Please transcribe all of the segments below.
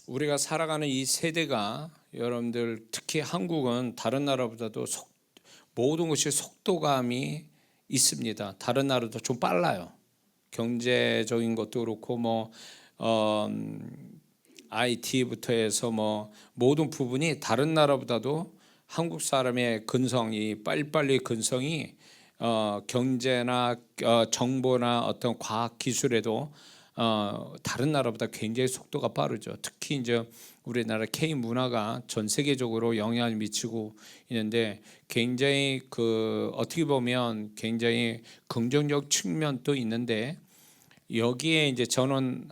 우리가 살아가는 이 세대가 여러분들 특히 한국은 다른 나라보다도 모든 것이 속도감이 있습니다. 다른 나라도 좀 빨라요. 경제적인 것도 그렇고 어, IT부터 해서 모든 부분이 다른 나라보다도 한국 사람의 근성이 빨리빨리 근성이 경제나 정보나 어떤 과학 기술에도 다른 나라보다 굉장히 속도가 빠르죠. 특히 이제 우리나라 K 문화가 전 세계적으로 영향을 미치고 있는데 굉장히 어떻게 보면 굉장히 긍정적 측면도 있는데 여기에 이제 저는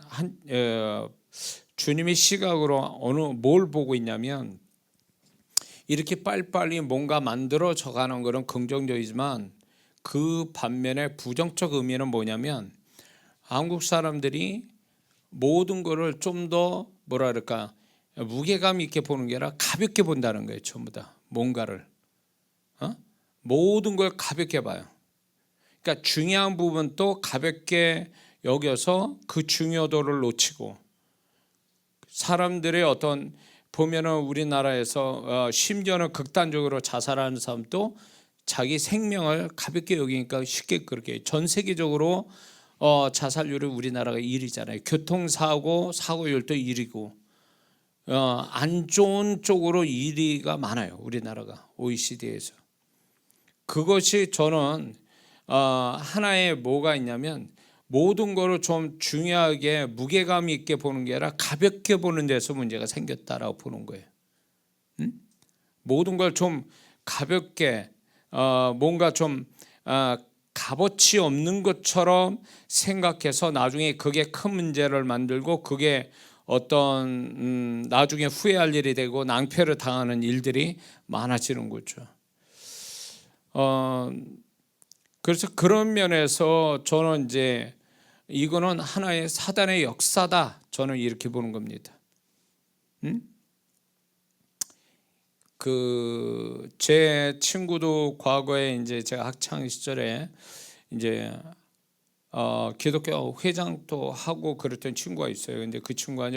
주님의 시각으로 뭘 보고 있냐면 이렇게 빨리빨리 뭔가 만들어져 가는 것은 긍정적이지만 그 반면에 부정적 의미는 뭐냐면 한국 사람들이 모든 거를 좀 더 뭐라 그럴까 무게감 있게 보는 게 아니라 가볍게 본다는 거예요. 전부 다 뭔가를 모든 걸 가볍게 봐요. 그러니까 중요한 부분도 가볍게 여겨서 그 중요도를 놓치고 사람들의 어떤 보면은 우리나라에서 심지어는 극단적으로 자살하는 사람도 자기 생명을 가볍게 여기니까 쉽게 그렇게 전 세계적으로 자살률이 우리나라가 1위잖아요. 교통사고 사고율도 1위고 안 좋은 쪽으로 1위가 많아요. 우리나라가 OECD에서. 그것이 저는 하나의 뭐가 있냐면 모든 거를 좀 중요하게 무게감 있게 보는 게 아니라 가볍게 보는 데서 문제가 생겼다라고 보는 거예요. 모든 걸 좀 가볍게 뭔가 좀 값어치 없는 것처럼 생각해서 나중에 그게 큰 문제를 만들고 그게 어떤 나중에 후회할 일이 되고 낭패를 당하는 일들이 많아지는 거죠. 그래서 그런 면에서 저는 이제 이거는 하나의 사단의 역사다. 저는 이렇게 보는 겁니다. 제 친구도 과거에 이제 제가 학창 시절에 이제 기독교 회장도 하고 그랬던 친구가 있어요. 근데 그 친구가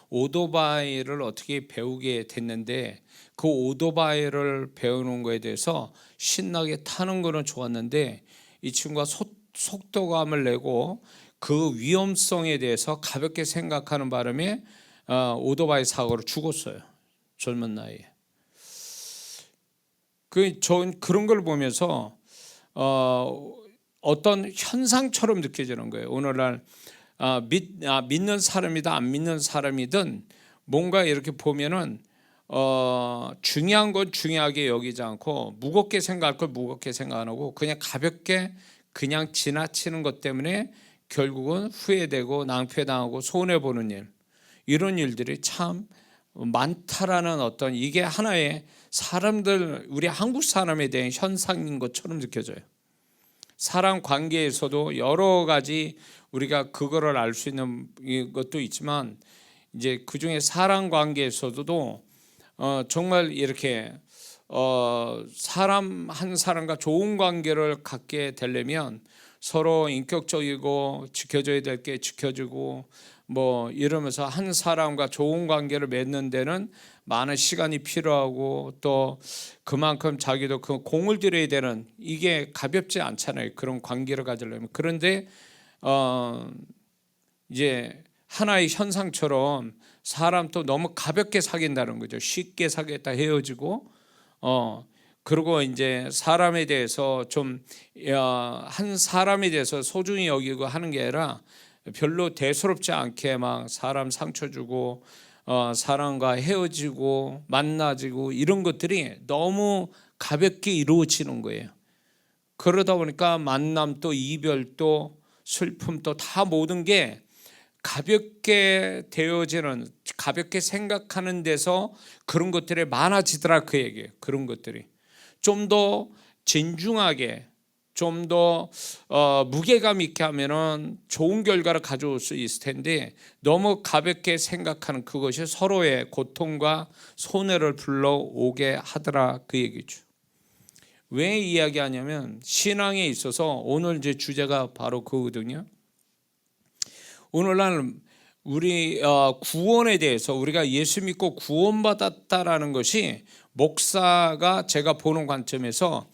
오토바이를 어떻게 배우게 됐는데 그 오토바이를 배우는 거에 대해서 신나게 타는 거는 좋았는데 이 친구가 속도감을 내고 그 위험성에 대해서 가볍게 생각하는 바람에 오토바이 사고로 죽었어요. 젊은 나이에. 전 그런 걸 보면서 어떤 현상처럼 느껴지는 거예요. 오늘날 믿는 사람이든 안 믿는 사람이든 뭔가 이렇게 보면은 중요한 건 중요하게 여기지 않고 무겁게 생각할 걸 무겁게 생각 안 하고 그냥 가볍게 그냥 지나치는 것 때문에 결국은 후회되고 낭패당하고 손해보는 일, 이런 일들이 참 많다라는 어떤 이게 하나의 사람들 우리 한국 사람에 대한 현상인 것처럼 느껴져요. 사람 관계에서도 여러 가지 우리가 그거를 알 수 있는 것도 있지만 이제 그 중에 사람 관계에서도 정말 이렇게 사람 한 사람과 좋은 관계를 갖게 되려면 서로 인격적이고 지켜줘야 될 게 지켜주고 이러면서 한 사람과 좋은 관계를 맺는 데는 많은 시간이 필요하고 또 그만큼 자기도 그 공을 들여야 되는 이게 가볍지 않잖아요. 그런 관계를 가지려면. 그런데 이제 하나의 현상처럼 사람 또 너무 가볍게 사귄다는 거죠. 쉽게 사귀었다 헤어지고 그리고 이제 사람에 대해서 좀 한 사람에 대해서 소중히 여기고 하는 게 아니라 별로 대수롭지 않게 막 사람 상처 주고 사람과 헤어지고 만나지고 이런 것들이 너무 가볍게 이루어지는 거예요. 그러다 보니까 만남도 이별도 슬픔도 다 모든 게 가볍게 되어지는 가볍게 생각하는 데서 그런 것들이 많아지더라 그 얘기예요. 그런 것들이 좀 더 진중하게 좀 더 무게감 있게 하면은 좋은 결과를 가져올 수 있을 텐데 너무 가볍게 생각하는 그것이 서로의 고통과 손해를 불러오게 하더라 그 얘기죠. 왜 이야기하냐면 신앙에 있어서 오늘 이제 주제가 바로 그거거든요. 오늘날 우리 구원에 대해서 우리가 예수 믿고 구원받았다라는 것이 목사가 제가 보는 관점에서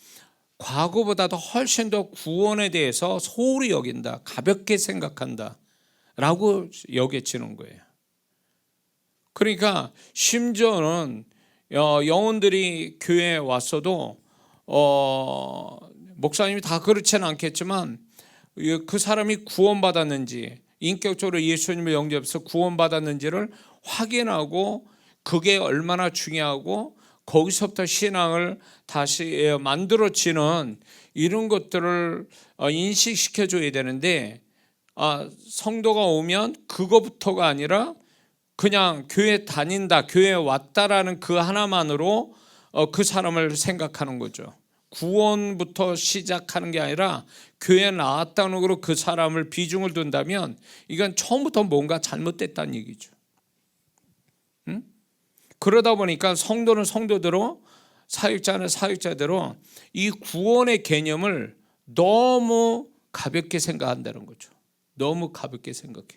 과거보다도 훨씬 더 구원에 대해서 소홀히 여긴다, 가볍게 생각한다 라고 여겨지는 거예요. 그러니까 심지어는 영혼들이 교회에 왔어도 목사님이 다 그렇지는 않겠지만 그 사람이 구원받았는지, 인격적으로 예수님을 영접해서 구원받았는지를 확인하고 그게 얼마나 중요하고 거기서부터 신앙을 다시 만들어지는 이런 것들을 인식시켜 줘야 되는데, 성도가 오면 그거부터가 아니라 그냥 교회 다닌다, 교회에 왔다라는 그 하나만으로 그 사람을 생각하는 거죠. 구원부터 시작하는 게 아니라 교회에 나왔다는 거로 그 사람을 비중을 둔다면 이건 처음부터 뭔가 잘못됐다는 얘기죠. 응? 그러다 보니까 성도는 성도대로, 사역자는 사역자대로 이 구원의 개념을 너무 가볍게 생각한다는 거죠. 너무 가볍게 생각해.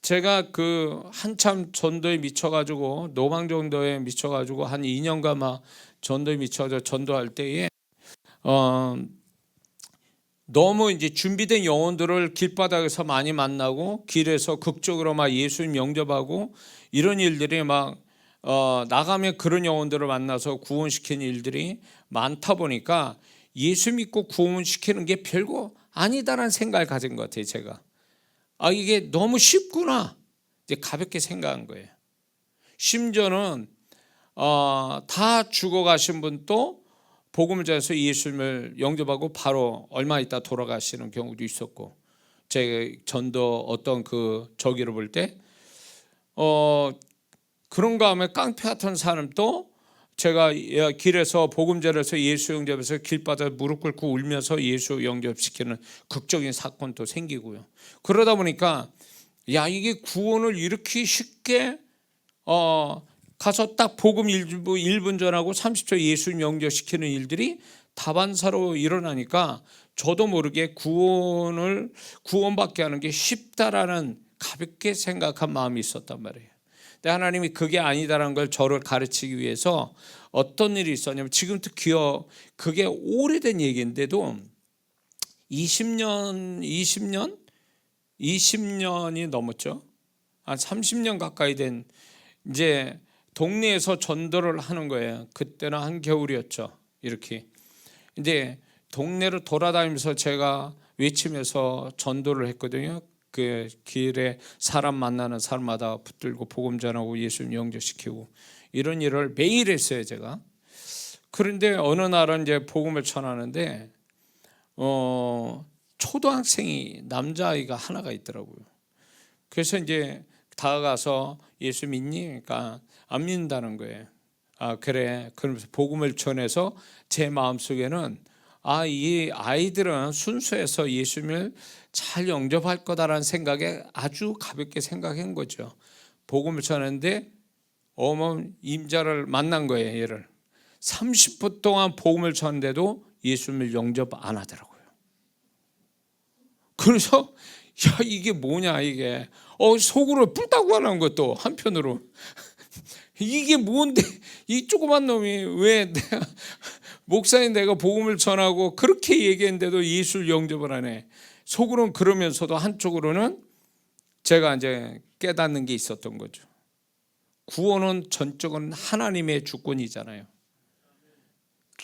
제가 그 한참 전도에 미쳐가지고, 노방전도에 미쳐가지고 한 2년간 막 전도에 미쳐서 전도할 때에 너무 이제 준비된 영혼들을 길바닥에서 많이 만나고 길에서 극적으로 막 예수님 영접하고 이런 일들이 막 나가면 그런 영혼들을 만나서 구원시키는 일들이 많다 보니까 예수 믿고 구원시키는 게 별거 아니다라는 생각을 가진 것 같아요. 제가 이게 너무 쉽구나 이제 가볍게 생각한 거예요. 심지어는 다 죽어가신 분도 복음을 전해서 예수님을 영접하고 바로 얼마 있다 돌아가시는 경우도 있었고, 제 전도 어떤 그 저기를 볼 때 그런가 하면 깡패 같은 사람도 제가 길에서 복음 전해서 예수 영접해서 길바닥에 무릎 꿇고 울면서 예수 영접시키는 극적인 사건도 생기고요. 그러다 보니까 이게 구원을 이렇게 쉽게 가서 딱 복음 1분 전하고 30초 예수 영접시키는 일들이 다반사로 일어나니까 저도 모르게 구원받게 하는 게 쉽다라는 가볍게 생각한 마음이 있었단 말이에요. 근데 하나님이 그게 아니다라는 걸 저를 가르치기 위해서 어떤 일이 있었냐면, 지금도 그게 오래된 얘기인데도 20년이 넘었죠. 한 30년 가까이 된 이제 동네에서 전도를 하는 거예요. 그때는 한겨울이었죠. 이렇게 이제 동네를 돌아다니면서 제가 외치면서 전도를 했거든요. 그 길에 사람 만나는 사람마다 붙들고 복음 전하고 예수님 영접시키고 이런 일을 매일 했어요, 제가. 그런데 어느 날은 이제 복음을 전하는데 초등학생이, 남자아이가 하나가 있더라고요. 그래서 이제 다가가서 예수 믿니? 그러니까 안 믿는다는 거예요. 그래. 그러면서 복음을 전해서 제 마음속에는 이 아이들은 순수해서 예수님을 잘 영접할 거다라는 생각에 아주 가볍게 생각한 거죠. 복음을 전했는데 임자를 만난 거예요. 얘를 30분 동안 복음을 전했는데도 예수님을 영접 안 하더라고요. 그래서 이게 뭐냐 이게 속으로 뿔따고 하는 것도 한편으로 이게 뭔데 이 조그만 놈이 왜 목사인 내가 복음을 전하고 그렇게 얘기했는데도 예수를 영접을 하네. 속으로는 그러면서도 한쪽으로는 제가 이제 깨닫는 게 있었던 거죠. 구원은 전적은 하나님의 주권이잖아요.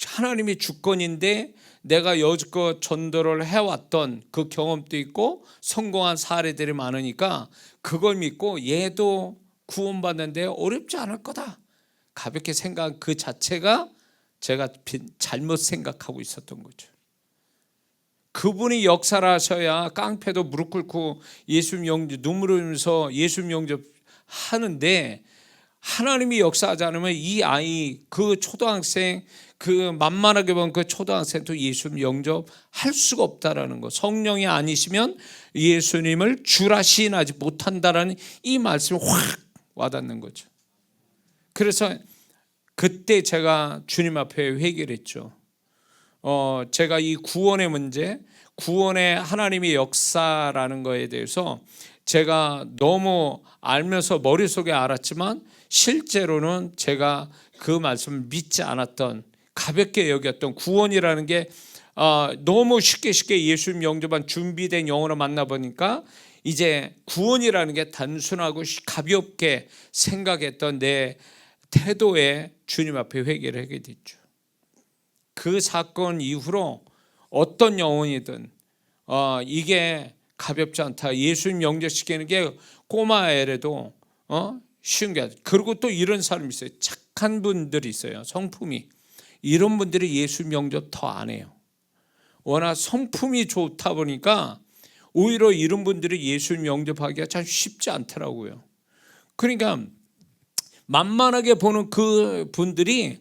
하나님의 주권인데 내가 여지껏 전도를 해왔던 그 경험도 있고 성공한 사례들이 많으니까 그걸 믿고 얘도 구원받는데 어렵지 않을 거다 가볍게 생각한 그 자체가 제가 잘못 생각하고 있었던 거죠. 그분이 역사를 하셔야 깡패도 무릎 꿇고 예수님 영접, 눈물 흘리면서 예수님 영접하는데, 하나님이 역사하지 않으면 이 아이, 그 초등학생, 그 만만하게 본 그 초등학생도 예수님 영접할 수가 없다라는 거. 성령이 아니시면 예수님을 주라 시인하지 못한다라는 이 말씀이 확 와닿는 거죠. 그래서 그때 제가 주님 앞에 회개를 했죠. 제가 이 구원의 문제, 구원의 하나님의 역사라는 거에 대해서 제가 너무 알면서 머릿속에 알았지만 실제로는 제가 그 말씀을 믿지 않았던, 가볍게 여겼던 구원이라는 게 너무 쉽게 예수님 영접한 준비된 영혼을 만나보니까 이제 구원이라는 게 단순하고 가볍게 생각했던 내 태도에 주님 앞에 회개를 하게 됐죠. 그 사건 이후로 어떤 영혼이든 이게 가볍지 않다. 예수님 영접시키는 게 꼬마 애래도 쉬운 게 아니라. 그리고 또 이런 사람이 있어요. 착한 분들이 있어요. 성품이. 이런 분들이 예수님 영접 더 안 해요. 워낙 성품이 좋다 보니까 오히려 이런 분들이 예수님 영접하기가 참 쉽지 않더라고요. 그러니까 만만하게 보는 그 분들이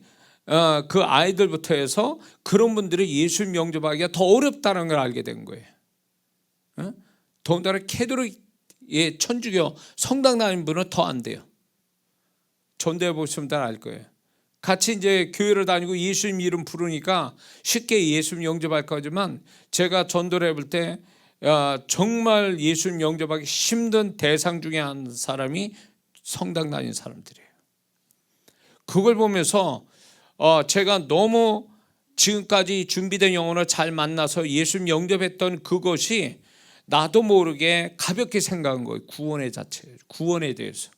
그 아이들부터 해서 그런 분들이 예수님 영접하기가 더 어렵다는 걸 알게 된 거예요. 더군다나 캐톨릭 천주교 성당 다니는 분은 더 안 돼요. 전도해 보시면 다 알 거예요. 같이 이제 교회를 다니고 예수님 이름 부르니까 쉽게 예수님 영접할 거지만 제가 전도를 해볼 때 정말 예수님 영접하기 힘든 대상 중에 한 사람이 성당 다니는 사람들이에요. 그걸 보면서 제가 너무 지금까지 준비된 영혼을 잘 만나서 예수님 영접했던 그것이 나도 모르게 가볍게 생각한 거예요. 구원의 자체, 구원에 대해서.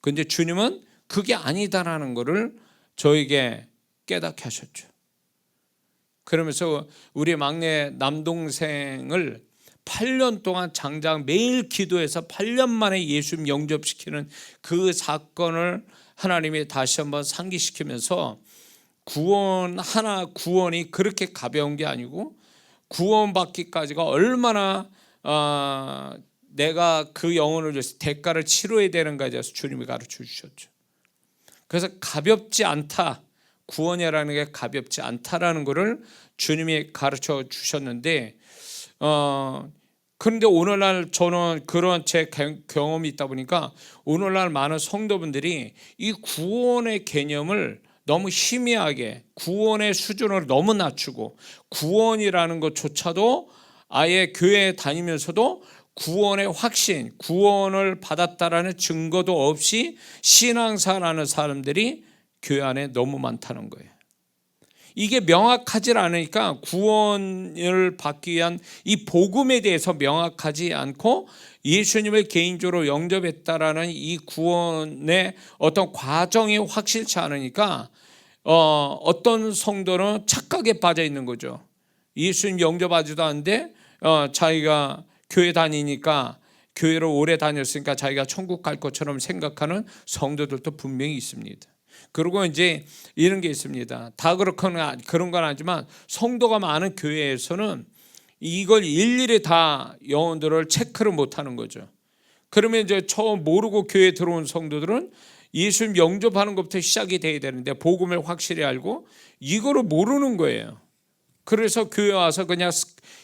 그런데 주님은 그게 아니다라는 것을 저에게 깨닫게 하셨죠. 그러면서 우리 막내 남동생을 8년 동안 장장 매일 기도해서 8년 만에 예수님 영접시키는 그 사건을 하나님이 다시 한번 상기시키면서 구원이 그렇게 가벼운 게 아니고 구원받기까지가 얼마나 내가 그 영혼을 위해서 대가를 치러야 되는가에 대해서 주님이 가르쳐 주셨죠. 그래서 가볍지 않다, 구원이라는 게 가볍지 않다라는 것을 주님이 가르쳐 주셨는데 그런데 오늘날 저는 그런 제 경험이 있다 보니까 오늘날 많은 성도분들이 이 구원의 개념을 너무 희미하게, 구원의 수준을 너무 낮추고 구원이라는 것조차도 아예 교회에 다니면서도 구원의 확신, 구원을 받았다라는 증거도 없이 신앙생활하는 사람들이 교회 안에 너무 많다는 거예요. 이게 명확하지 않으니까 구원을 받기 위한 이 복음에 대해서 명확하지 않고 예수님을 개인적으로 영접했다라는 이 구원의 어떤 과정이 확실치 않으니까 어떤 성도는 착각에 빠져 있는 거죠. 예수님 영접하지도 않는데 자기가 교회 다니니까, 교회를 오래 다녔으니까 자기가 천국 갈 것처럼 생각하는 성도들도 분명히 있습니다. 그리고 이제 이런 게 있습니다. 다 그렇거나 그런 건 아니지만 성도가 많은 교회에서는 이걸 일일이 다 영혼들을 체크를 못하는 거죠. 그러면 이제 처음 모르고 교회에 들어온 성도들은 예수님 영접하는 것부터 시작이 돼야 되는데 복음을 확실히 알고 이거를 모르는 거예요. 그래서 교회 와서 그냥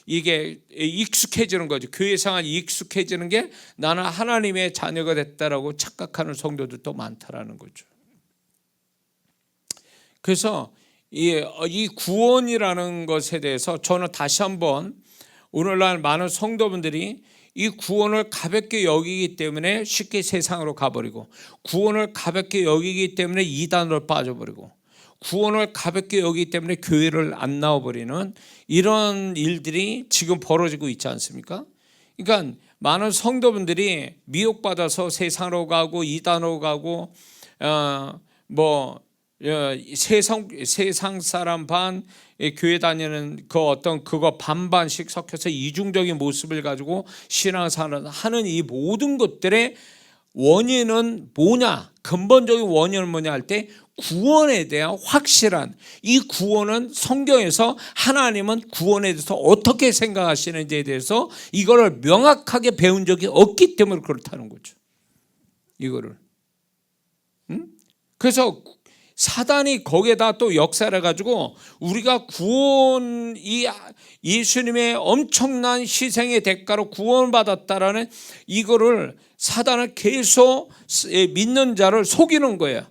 이게 익숙해지는 거죠. 교회 생활이 익숙해지는 게 나는 하나님의 자녀가 됐다라고 착각하는 성도들도 많다라는 거죠. 그래서 이 구원이라는 것에 대해서 저는 다시 한번 오늘날 많은 성도분들이 이 구원을 가볍게 여기기 때문에 쉽게 세상으로 가버리고, 구원을 가볍게 여기기 때문에 이단으로 빠져버리고, 구원을 가볍게 여기기 때문에 교회를 안 나와버리는 이런 일들이 지금 벌어지고 있지 않습니까? 그러니까 많은 성도분들이 미혹받아서 세상으로 가고 이단으로 가고 세상 사람 반, 교회 다니는 그 어떤 그거 반반씩 섞여서 이중적인 모습을 가지고 신앙생활을 하는 이 모든 것들의 원인은 뭐냐, 근본적인 원인은 뭐냐 할 때 구원에 대한 확실한, 이 구원은 성경에서 하나님은 구원에 대해서 어떻게 생각하시는지에 대해서 이거를 명확하게 배운 적이 없기 때문에 그렇다는 거죠. 이거를. 그래서 사단이 거기에다 또 역사를 해가지고 우리가 구원, 이 예수님의 엄청난 희생의 대가로 구원받았다라는 이거를 사단은 계속 믿는 자를 속이는 거예요.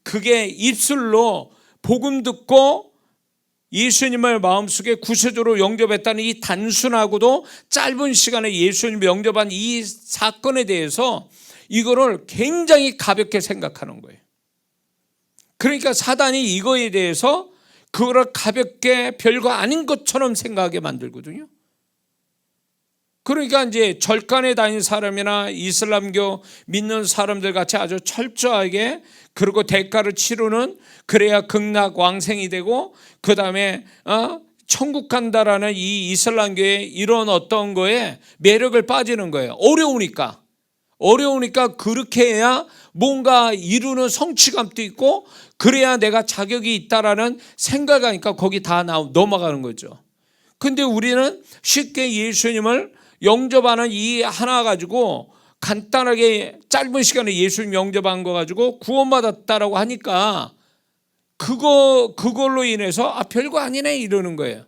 그게 입술로 복음 듣고 예수님을 마음속에 구세주로 영접했다는 이 단순하고도 짧은 시간에 예수님을 영접한 이 사건에 대해서 이거를 굉장히 가볍게 생각하는 거예요. 그러니까 사단이 이거에 대해서 그거를 가볍게 별거 아닌 것처럼 생각하게 만들거든요. 그러니까 이제 절간에 다니는 사람이나 이슬람교 믿는 사람들 같이 아주 철저하게 그리고 대가를 치르는, 그래야 극락왕생이 되고 그 다음에 천국 간다라는 이 이슬람교의 이런 어떤 거에 매력을 빠지는 거예요. 어려우니까 그렇게 해야 뭔가 이루는 성취감도 있고 그래야 내가 자격이 있다라는 생각하니까 거기 다 넘어가는 거죠. 근데 우리는 쉽게 예수님을 영접하는 이 하나 가지고 간단하게 짧은 시간에 예수님 영접한 거 가지고 구원받았다라고 하니까 그걸로 인해서 별거 아니네 이러는 거예요.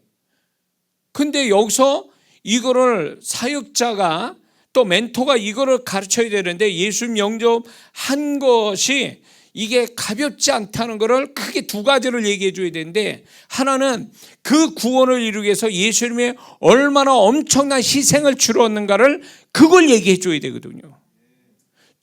근데 여기서 이거를 사역자가 또 멘토가 이거를 가르쳐야 되는데 예수님 영접한 것이 이게 가볍지 않다는 것을 크게 두 가지를 얘기해 줘야 되는데, 하나는 그 구원을 이루기 위해서 예수님이 얼마나 엄청난 희생을 치렀는가를 그걸 얘기해 줘야 되거든요.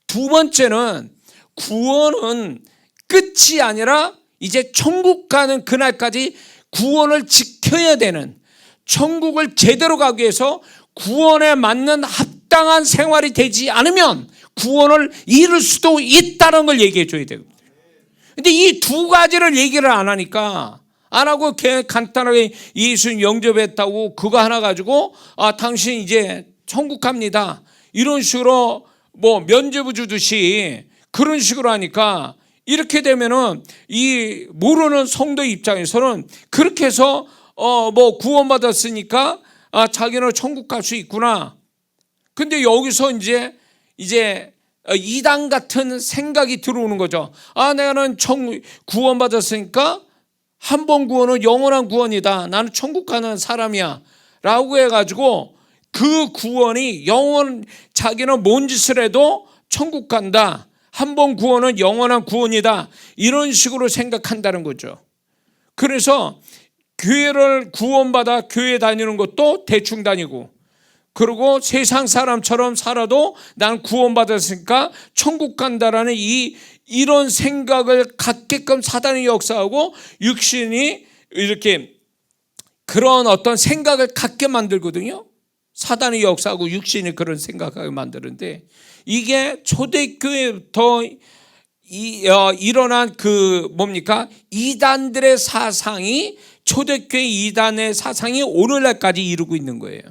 두 번째는 구원은 끝이 아니라 이제 천국 가는 그날까지 구원을 지켜야 되는, 천국을 제대로 가기 위해서 구원에 맞는 합당한 생활이 되지 않으면 구원을 이룰 수도 있다는 걸 얘기해 줘야 되거든요. 근데 이 두 가지를 얘기를 안 하고 간단하게 예수님 영접했다고 그거 하나 가지고 당신 이제 천국 갑니다 이런 식으로 뭐 면죄부 주듯이 그런 식으로 하니까, 이렇게 되면은 이 모르는 성도 입장에서는 그렇게 해서 뭐 구원받았으니까 자기는 천국 갈 수 있구나. 근데 여기서 이제 이단 같은 생각이 들어오는 거죠. 내가는 구원받았으니까 한 번 구원은 영원한 구원이다. 나는 천국 가는 사람이야 라고 해가지고 그 구원이 자기는 뭔 짓을 해도 천국 간다, 한 번 구원은 영원한 구원이다, 이런 식으로 생각한다는 거죠. 그래서 교회를 구원받아 교회 다니는 것도 대충 다니고, 그리고 세상 사람처럼 살아도 난 구원받았으니까 천국 간다라는 이런 생각을 갖게끔 사단이 역사하고 육신이 이렇게 그런 어떤 생각을 갖게 만들거든요. 사단이 역사하고 육신이 그런 생각을 만드는데, 이게 초대교회부터 일어난 이단들의 사상이, 초대교회 이단의 사상이 오늘날까지 이루고 있는 거예요.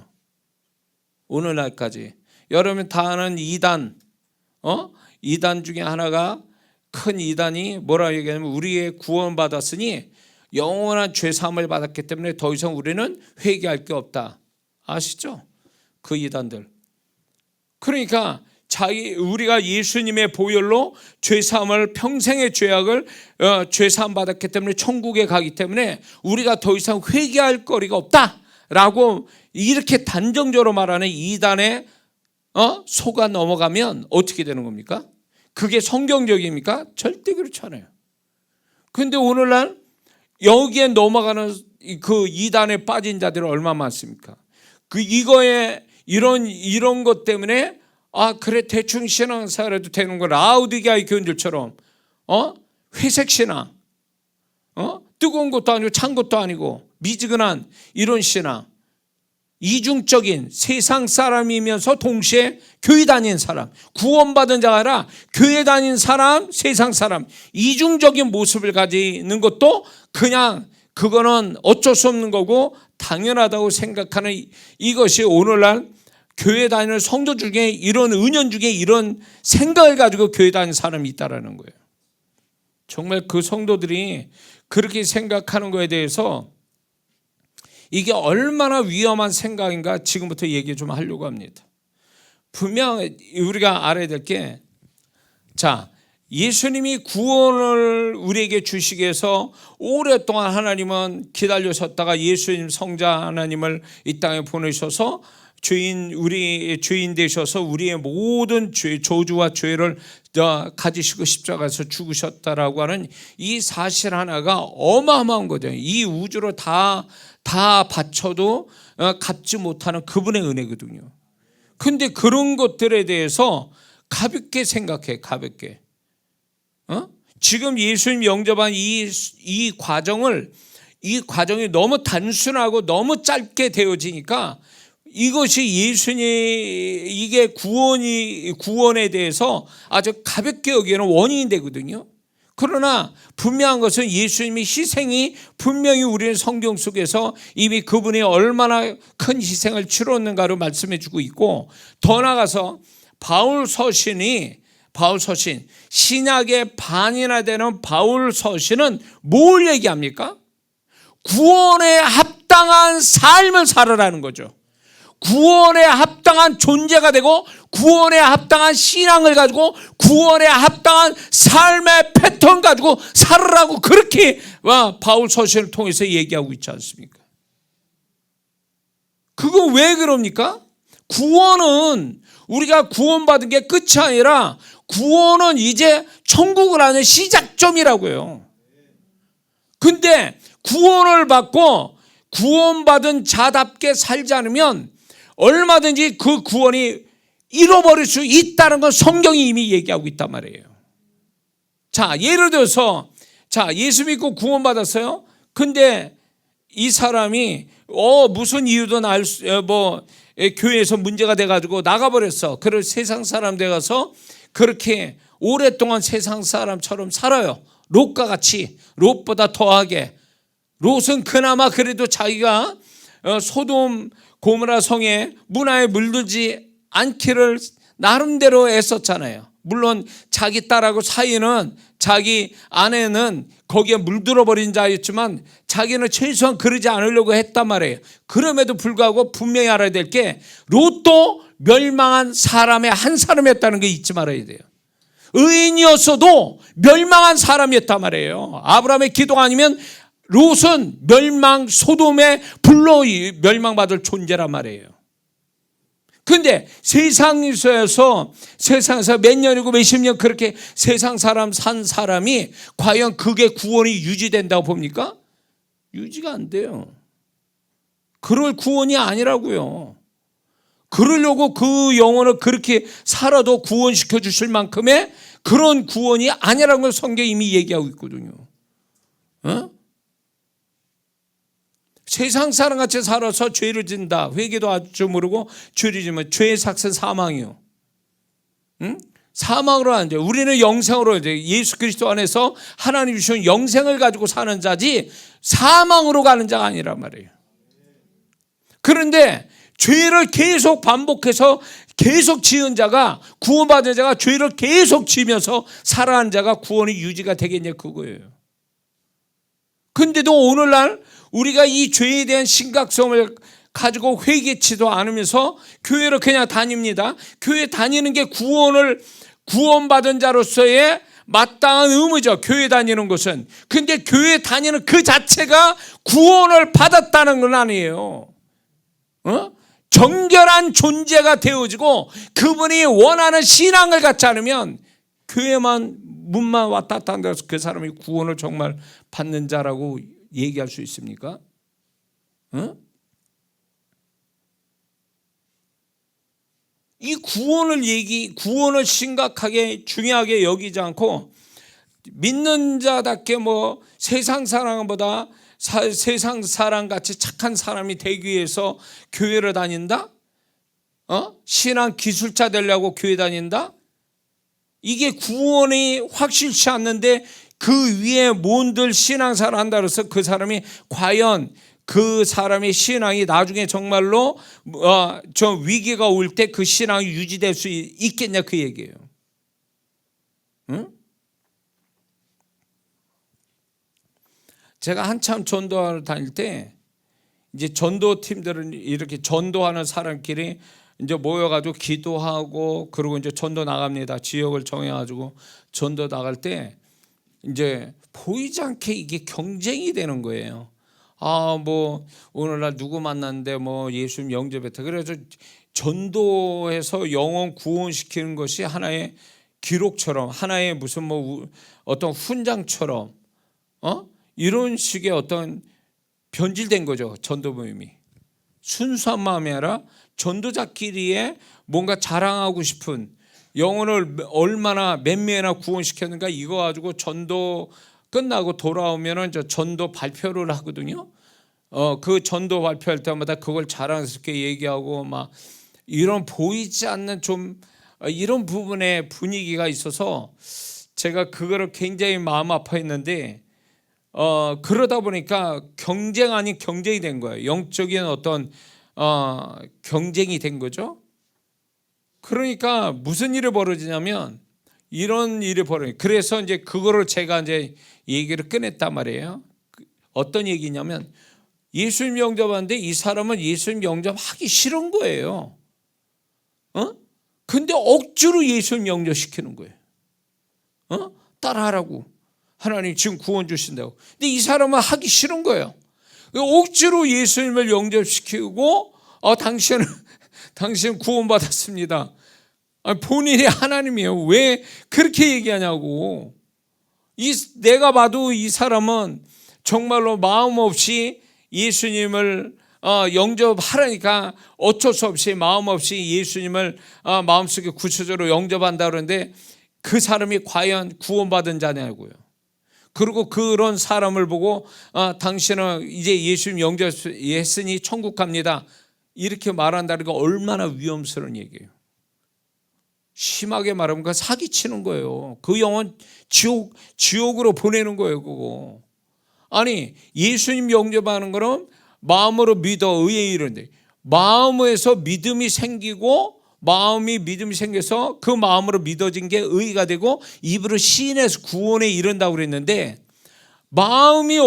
오늘날까지. 여러분 다 아는 이단 중에 하나가, 큰 이단이 뭐라고 얘기하냐면, 우리의 구원받았으니 영원한 죄사함을 받았기 때문에 더 이상 우리는 회개할 게 없다. 아시죠? 그 이단들. 그러니까 우리가 예수님의 보혈로 죄사함을, 평생의 죄악을 죄사함 받았기 때문에 천국에 가기 때문에 우리가 더 이상 회개할 거리가 없다라고 이렇게 단정적으로 말하는 이단에 속아 넘어가면 어떻게 되는 겁니까? 그게 성경적입니까? 절대 그렇지 않아요. 그런데 오늘날 여기에 넘어가는 그 이단에 빠진 자들이 얼마나 많습니까? 이거에 이런 것 때문에 그래 대충 신앙생활해도 되는 거, 라우디게아의 교인들처럼 회색 신앙, 뜨거운 것도 아니고 찬 것도 아니고 미지근한 이런 신앙, 이중적인 세상 사람이면서 동시에 교회 다니는 사람, 구원받은 자가 아니라 교회 다니는 사람, 세상 사람, 이중적인 모습을 가지는 것도 그냥 그거는 어쩔 수 없는 거고 당연하다고 생각하는, 이것이 오늘날 교회 다니는 성도 중에 이런 은연 중에 이런 생각을 가지고 교회 다니는 사람이 있다라는 거예요. 정말 그 성도들이 그렇게 생각하는 거에 대해서 이게 얼마나 위험한 생각인가 지금부터 얘기 좀 하려고 합니다. 분명 우리가 알아야 될 게, 예수님이 구원을 우리에게 주시기 위해서 오랫동안 하나님은 기다리셨다가 예수님 성자 하나님을 이 땅에 보내셔서 우리 주인 되셔서 우리의 모든 저주와 죄를 가지시고 십자가에서 죽으셨다라고 하는 이 사실 하나가 어마어마한 거죠. 이 우주로 다 바쳐도 갚지 못하는 그분의 은혜거든요. 근데 그런 것들에 대해서 가볍게 생각해, 가볍게. 지금 예수님 영접한 이 과정이 너무 단순하고 너무 짧게 되어지니까 이것이 이게 구원에 대해서 아주 가볍게 여기는 원인이 되거든요. 그러나 분명한 것은 예수님의 희생이 분명히 우리는 성경 속에서 이미 그분이 얼마나 큰 희생을 치렀는가를 말씀해 주고 있고, 더 나아가서 바울 서신 신약의 반이나 되는 바울 서신은 뭘 얘기합니까? 구원에 합당한 삶을 살아라는 거죠. 구원에 합당한 존재가 되고 구원에 합당한 신앙을 가지고 구원에 합당한 삶의 패턴 가지고 살으라고 그렇게 바울 서신을 통해서 얘기하고 있지 않습니까? 그거 왜 그럽니까? 구원은 우리가 구원받은 게 끝이 아니라 구원은 이제 천국을 하는 시작점이라고요. 근데 구원을 받고 구원받은 자답게 살지 않으면 얼마든지 그 구원이 잃어버릴 수 있다는 건 성경이 이미 얘기하고 있단 말이에요. 자, 예를 들어서 예수 믿고 구원받았어요. 근데 이 사람이 무슨 이유든 교회에서 문제가 돼가지고 나가버렸어. 그걸 세상 사람 돼가서 그렇게 오랫동안 세상 사람처럼 살아요. 롯과 같이, 롯보다 더하게. 롯은 그나마 그래도 자기가 소돔 고모라 성에 문화에 물들지 않기를 나름대로 애썼잖아요. 물론 자기 딸하고 사이는, 자기 아내는 거기에 물들어 버린 자였지만 자기는 최소한 그러지 않으려고 했단 말이에요. 그럼에도 불구하고 분명히 알아야 될 게 롯도 멸망한 사람의 한 사람이었다는 거 잊지 말아야 돼요. 의인이었어도 멸망한 사람이었단 말이에요. 아브라함의 기도가 아니면 롯은 소돔의 불로 멸망받을 존재란 말이에요. 그런데 세상에서 몇 년이고 몇십 년 그렇게 세상 사람 산 사람이 과연 그게 구원이 유지된다고 봅니까? 유지가 안 돼요. 그럴 구원이 아니라고요. 그러려고 그 영혼을 그렇게 살아도 구원시켜 주실 만큼의 그런 구원이 아니라는 걸 성경이 이미 얘기하고 있거든요. 세상 사람같이 살아서 죄를 짓는다. 회개도 아주 모르고 죄를 지면 죄의 삭은 사망이요. 사망으로 하는 자. 우리는 영생으로 이제 예수 그리스도 안에서 하나님 주신 영생을 가지고 사는 자지 사망으로 가는 자가 아니란 말이에요. 그런데 죄를 계속 반복해서 계속 지은 자가, 구원받은 자가 죄를 계속 지면서 살아가는 자가 구원이 유지가 되겠냐 그거예요. 근데도 오늘날 우리가 이 죄에 대한 심각성을 가지고 회개치도 않으면서 교회를 그냥 다닙니다. 교회 다니는 게 구원받은 자로서의 마땅한 의무죠. 교회 다니는 것은. 근데 교회 다니는 그 자체가 구원을 받았다는 건 아니에요. 정결한 존재가 되어지고 그분이 원하는 신앙을 갖지 않으면 교회만 문만 왔다 갔다 한다고 그 사람이 구원을 정말 받는 자라고 얘기할 수 있습니까? 이 구원을 심각하게 중요하게 여기지 않고 믿는 자답게 세상 사람보다 세상 사람같이 착한 사람이 되기 위해서 교회를 다닌다? 신앙 기술자 되려고 교회 다닌다? 이게 구원이 확실치 않는데 그 위에 뭔들 신앙생활 한다 그래서 그 사람이 과연 그 사람의 신앙이 나중에 정말로 저 위기가 올 때 그 신앙이 유지될 수 있겠냐 그 얘기예요. 제가 한참 전도하러 다닐 때 이제 전도팀들은 이렇게 전도하는 사람끼리 이제 모여가지고 기도하고 그러고 이제 전도 나갑니다. 지역을 정해가지고 전도 나갈 때 이제 보이지 않게 이게 경쟁이 되는 거예요. 뭐 오늘날 누구 만났는데 뭐 예수님 영접했다. 그래서 전도해서 영혼 구원시키는 것이 하나의 기록처럼, 하나의 무슨 뭐 어떤 훈장처럼 이런 식의 어떤 변질된 거죠. 전도 모임이 순수한 마음이 아니라 전도자끼리의 뭔가 자랑하고 싶은, 영혼을 얼마나 몇 명이나 구원시켰는가 이거 가지고 전도 끝나고 돌아오면은 저 전도 발표를 하거든요. 그 전도 발표할 때마다 그걸 자랑스럽게 얘기하고 막 이런 보이지 않는 좀 이런 부분에 분위기가 있어서 제가 그거를 굉장히 마음 아파했는데, 그러다 보니까 경쟁 아닌 경쟁이 된 거예요. 영적인 어떤 경쟁이 된 거죠. 그러니까 무슨 일이 벌어지냐면 이런 일이 벌어요. 그래서 이제 그거를 제가 이제 얘기를 꺼냈단 말이에요. 어떤 얘기냐면 예수님 영접하는데 이 사람은 예수님 영접하기 싫은 거예요. 근데 억지로 예수님 영접시키는 거예요. 따라하라고. 하나님 지금 구원 주신다고. 근데 이 사람은 하기 싫은 거예요. 억지로 예수님을 영접시키고 당신은 구원받았습니다. 본인이 하나님이에요. 왜 그렇게 얘기하냐고. 내가 봐도 이 사람은 정말로 마음 없이 예수님을 영접하라니까 어쩔 수 없이 마음 없이 예수님을 마음속에 구체적으로 영접한다 그러는데 그 사람이 과연 구원받은 자냐고요. 그리고 그런 사람을 보고 당신은 이제 예수님 영접했으니 천국 갑니다 이렇게 말한다는 거 얼마나 위험스러운 얘기예요. 심하게 말하면 그 사기치는 거예요. 그 영혼 지옥으로 보내는 거예요. 그거. 아니 예수님 영접하는 거는 마음으로 믿어 의에 이르는데, 마음에서 믿음이 생기고 마음이 믿음이 생겨서 그 마음으로 믿어진 게 의가 되고 입으로 시인해서 구원에 이른다고 그랬는데, 마음이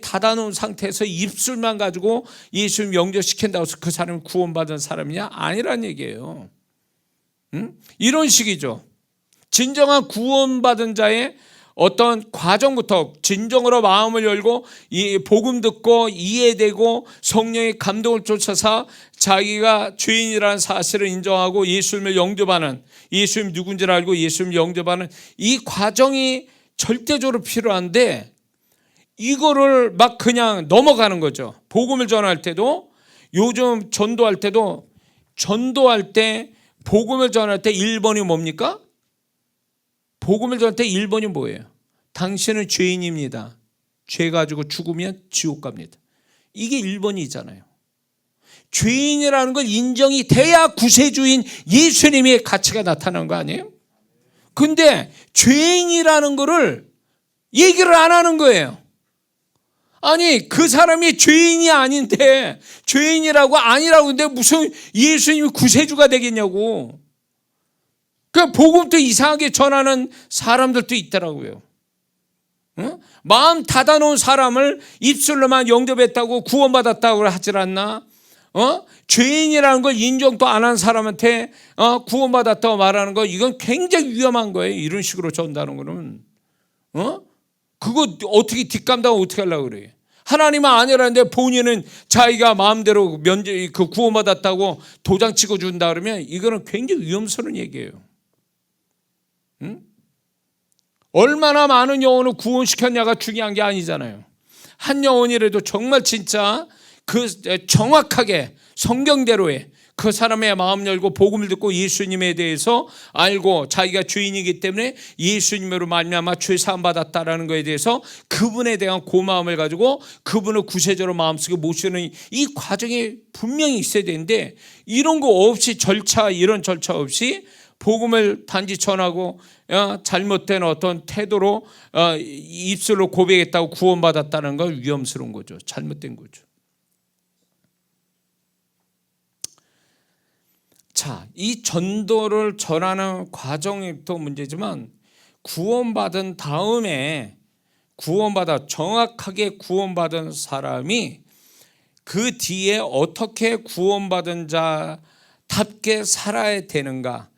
닫아놓은 상태에서 입술만 가지고 예수님 영접시킨다고 해서 그 사람이 구원받은 사람이냐? 아니란 얘기예요. 이런 식이죠. 진정한 구원받은 자의 어떤 과정부터 진정으로 마음을 열고 이 복음 듣고 이해되고 성령의 감동을 쫓아서 자기가 죄인이라는 사실을 인정하고 예수님을 영접하는, 예수님 누군지를 알고 예수님을 영접하는 이 과정이 절대적으로 필요한데 이거를 막 그냥 넘어가는 거죠. 복음을 전할 때도, 요즘 전도할 때도, 복음을 전할 때 1번이 뭡니까? 복음을 전할 때 1번이 뭐예요? 당신은 죄인입니다. 죄 가지고 죽으면 지옥 갑니다. 이게 1번이잖아요. 죄인이라는 걸 인정이 돼야 구세주인 예수님의 가치가 나타나는 거 아니에요? 근데 죄인이라는 거를 얘기를 안 하는 거예요. 아니 그 사람이 죄인이 아닌데, 죄인이라고 아니라고 하는데 무슨 예수님이 구세주가 되겠냐고. 그 복음도 이상하게 전하는 사람들도 있더라고요. 마음 닫아놓은 사람을 입술로만 영접했다고 구원받았다고 하지 않나? 죄인이라는 걸 인정도 안 한 사람한테 구원받았다고 말하는 거, 이건 굉장히 위험한 거예요. 이런 식으로 전다는 거는. 그거 어떻게 뒷감당 어떻게 하려고 그래요? 하나님은 아니라는데 본인은 자기가 마음대로 구원받았다고 도장 찍어준다 그러면 이거는 굉장히 위험스러운 얘기예요. 얼마나 많은 영혼을 구원시켰냐가 중요한 게 아니잖아요. 한 영혼이라도 정말 진짜 정확하게 성경대로의 그 사람의 마음 열고 복음을 듣고 예수님에 대해서 알고 자기가 죄인이기 때문에 예수님으로 말미암아 죄 사함 받았다라는 것에 대해서 그분에 대한 고마움을 가지고 그분을 구세주로 마음속에 모시는 이 과정이 분명히 있어야 되는데, 이런 거 없이 이런 절차 없이 복음을 단지 전하고 잘못된 어떤 태도로 입술로 고백했다고 구원받았다는 건 위험스러운 거죠. 잘못된 거죠. 자, 이 전도를 전하는 과정이 또 문제지만 구원받은 다음에 정확하게 구원받은 사람이 그 뒤에 어떻게 구원받은 자답게 살아야 되는가,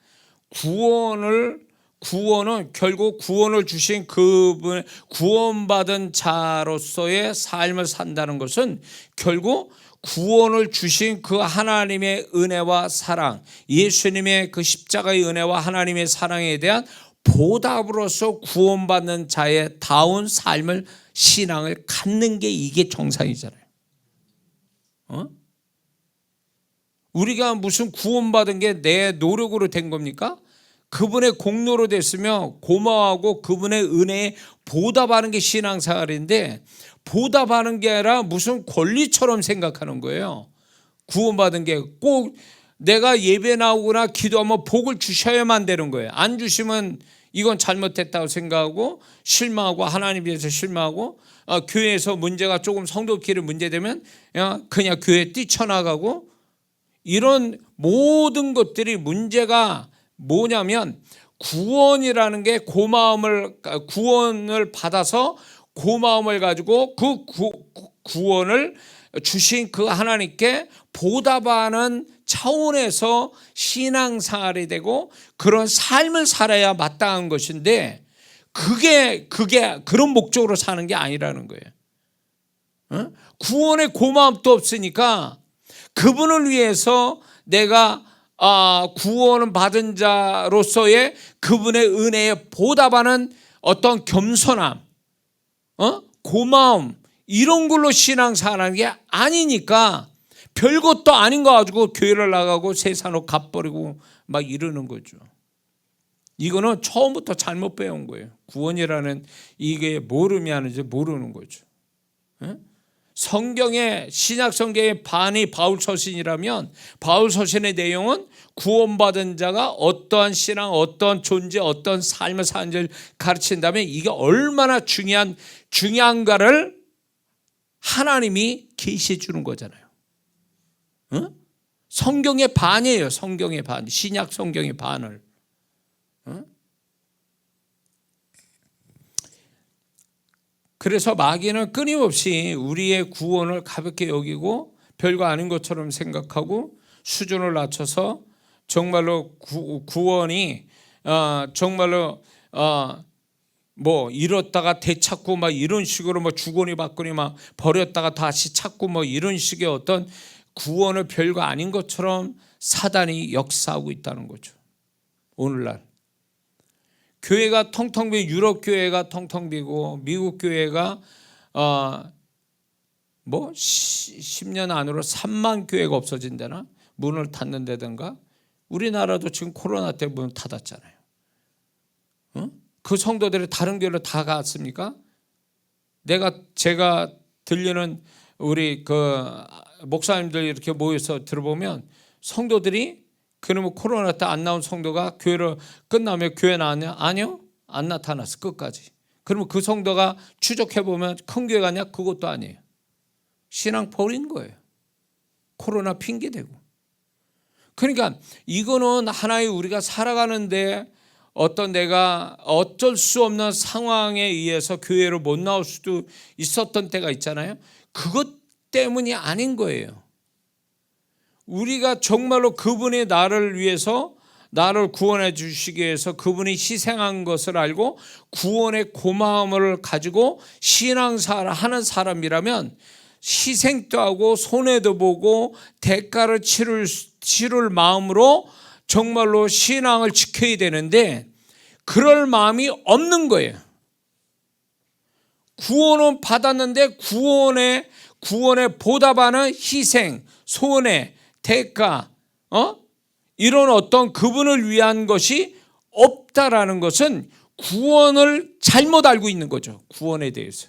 구원은 결국 구원을 주신 그분, 구원받은 자로서의 삶을 산다는 것은 결국 구원을 주신 그 하나님의 은혜와 사랑, 예수님의 그 십자가의 은혜와 하나님의 사랑에 대한 보답으로서 구원받는 자의 다운 삶을, 신앙을 갖는 게 이게 정상이잖아요. 우리가 무슨 구원받은 게 내 노력으로 된 겁니까? 그분의 공로로 됐으며 고마워하고 그분의 은혜에 보답하는 게 신앙생활인데, 보답하는 게 아니라 무슨 권리처럼 생각하는 거예요. 구원받은 게 꼭 내가 예배 나오거나 기도하면 복을 주셔야만 되는 거예요. 안 주시면 이건 잘못됐다고 생각하고 실망하고, 하나님 위해서 실망하고, 교회에서 문제가 조금 성도끼리 문제되면 그냥 교회 뛰쳐나가고, 이런 모든 것들이 문제가 뭐냐면, 구원이라는 게 구원을 받아서 고마움을 가지고 그 구원을 주신 그 하나님께 보답하는 차원에서 신앙생활이 되고 그런 삶을 살아야 마땅한 것인데, 그게 그런 목적으로 사는 게 아니라는 거예요. 구원의 고마움도 없으니까 그분을 위해서 내가 구원을 받은 자로서의 그분의 은혜에 보답하는 어떤 겸손함, 고마움, 이런 걸로 신앙생활하는 게 아니니까 별것도 아닌 거 가지고 교회를 나가고 세상으로 갚버리고 막 이러는 거죠. 이거는 처음부터 잘못 배운 거예요. 구원이라는 이게 모름이 하는지 모르는 거죠. 성경의, 신약 성경의 반이 바울 서신이라면 바울 서신의 내용은 구원받은 자가 어떠한 신앙, 어떠한 존재, 어떠한 삶을 사는지를 가르친다면 이게 얼마나 중요한가를 하나님이 계시해 주는 거잖아요. 성경의 반이에요. 성경의 반, 신약 성경의 반을. 그래서 마귀는 끊임없이 우리의 구원을 가볍게 여기고 별거 아닌 것처럼 생각하고 수준을 낮춰서 정말로 구원이 정말로 뭐 잃었다가 되찾고 막 이런 식으로 뭐 주거니 받거니 막 버렸다가 다시 찾고 뭐 이런 식의 어떤 구원을 별거 아닌 것처럼 사단이 역사하고 있다는 거죠. 오늘날 교회가 텅텅 비고, 유럽 교회가 텅텅 비고, 미국 교회가 10년 안으로 3만 교회가 없어진다나 문을 닫는다든가, 우리나라도 지금 코로나 때문에 문을 닫았잖아요. 그 성도들이 다른 교회로 다 갔습니까? 제가 들리는 우리 그 목사님들 이렇게 모여서 들어보면 성도들이, 그러면 코로나 때 안 나온 성도가 교회를 끝나면 교회 나왔냐? 아니요, 안 나타났어 끝까지. 그러면 그 성도가 추적해 보면 큰 교회 가냐? 그것도 아니에요. 신앙 버린 거예요. 코로나 핑계 대고. 그러니까 이거는 하나의 우리가 살아가는데 어떤 내가 어쩔 수 없는 상황에 의해서 교회를 못 나올 수도 있었던 때가 있잖아요. 그것 때문이 아닌 거예요. 우리가 정말로 그분이 나를 위해서, 나를 구원해 주시기 위해서 그분이 희생한 것을 알고 구원의 고마움을 가지고 신앙생활을 하는 사람이라면 희생도 하고 손해도 보고 대가를 치를 마음으로 정말로 신앙을 지켜야 되는데, 그럴 마음이 없는 거예요. 구원은 받았는데 구원에 보답하는 희생, 손해, 대가, 이런 어떤 그분을 위한 것이 없다라는 것은 구원을 잘못 알고 있는 거죠. 구원에 대해서.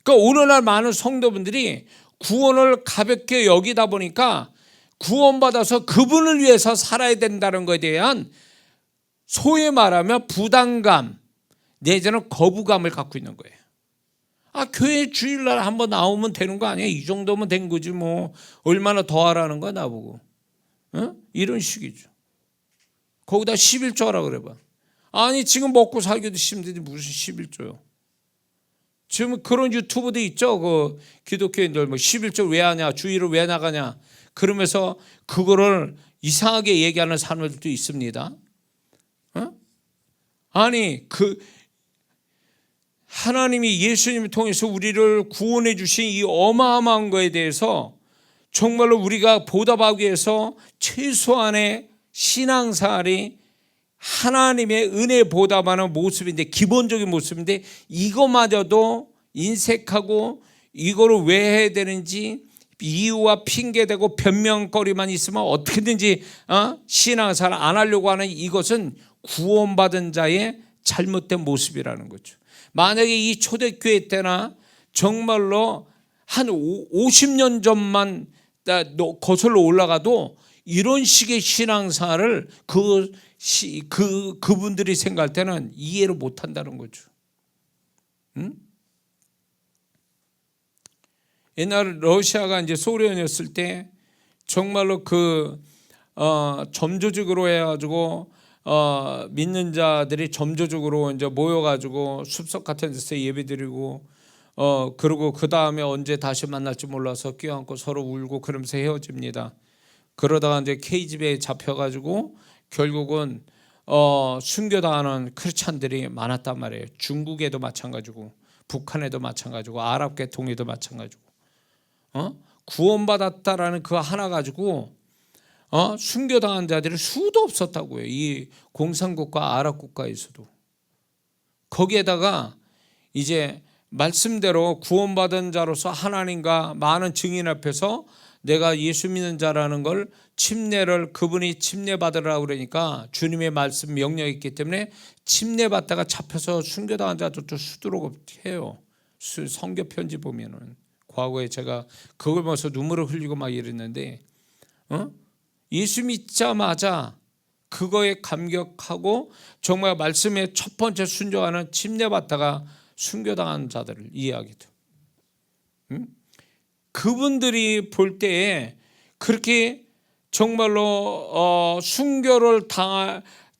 그러니까 오늘날 많은 성도분들이 구원을 가볍게 여기다 보니까 구원받아서 그분을 위해서 살아야 된다는 것에 대한 소위 말하면 부담감 내지는 거부감을 갖고 있는 거예요. 교회 주일날 한번 나오면 되는 거 아니야? 이 정도면 된 거지 뭐 얼마나 더 하라는 거야 나보고. 이런 식이죠. 거기다 11조 하라 그래 봐. 아니 지금 먹고 살기도 힘든데 무슨 11조요. 지금 그런 유튜브도 있죠. 그 기독교인들 뭐 11조 왜 하냐, 주일을 왜 나가냐, 그러면서 그거를 이상하게 얘기하는 사람들도 있습니다. 아니 하나님이 예수님을 통해서 우리를 구원해 주신 이 어마어마한 거에 대해서 정말로 우리가 보답하기 위해서 최소한의 신앙생활이 하나님의 은혜 보답하는 모습인데, 기본적인 모습인데, 이거마저도 인색하고 이거를 왜 해야 되는지 이유와 핑계대고 변명거리만 있으면 어떻게든지 신앙생활 안 하려고 하는, 이것은 구원받은 자의 잘못된 모습이라는 거죠. 만약에 이 초대교회 때나 정말로 한 50년 전만 거슬러 올라가도 이런 식의 신앙생활을 그분들이 생각할 때는 이해를 못 한다는 거죠. 응? 옛날 러시아가 이제 소련이었을 때 정말로 점조직으로 해가지고 믿는 자들이 점조직으로 이제 모여가지고 숲속 같은 데서 예배드리고 그리고 그 다음에 언제 다시 만날지 몰라서 껴안고 서로 울고 그러면서 헤어집니다. 그러다가 이제 KGB에 잡혀가지고 결국은 순교당하는 크리스찬들이 많았단 말이에요. 중국에도 마찬가지고, 북한에도 마찬가지고, 아랍 계통에도 마찬가지고. 구원받았다라는 그 하나 가지고 순교당한 자들이 수도 없었다고요. 이 공산국가 아랍 국가에서도. 거기에다가 이제 말씀대로 구원받은 자로서 하나님과 많은 증인 앞에서 내가 예수 믿는 자라는 걸 그분이 침례받으라고 그러니까 주님의 말씀 명령이 있기 때문에 침례받다가 잡혀서 순교당한 자들도 수두룩 해요. 성경 편지 보면은. 과거에 제가 그걸 보면서 눈물을 흘리고 막 이랬는데, 예수 믿자마자 그거에 감격하고 정말 말씀의 첫 번째 순종하는 침례받다가 순교당한 자들을 이해하기도. 그분들이 볼 때에 그렇게 정말로 순교를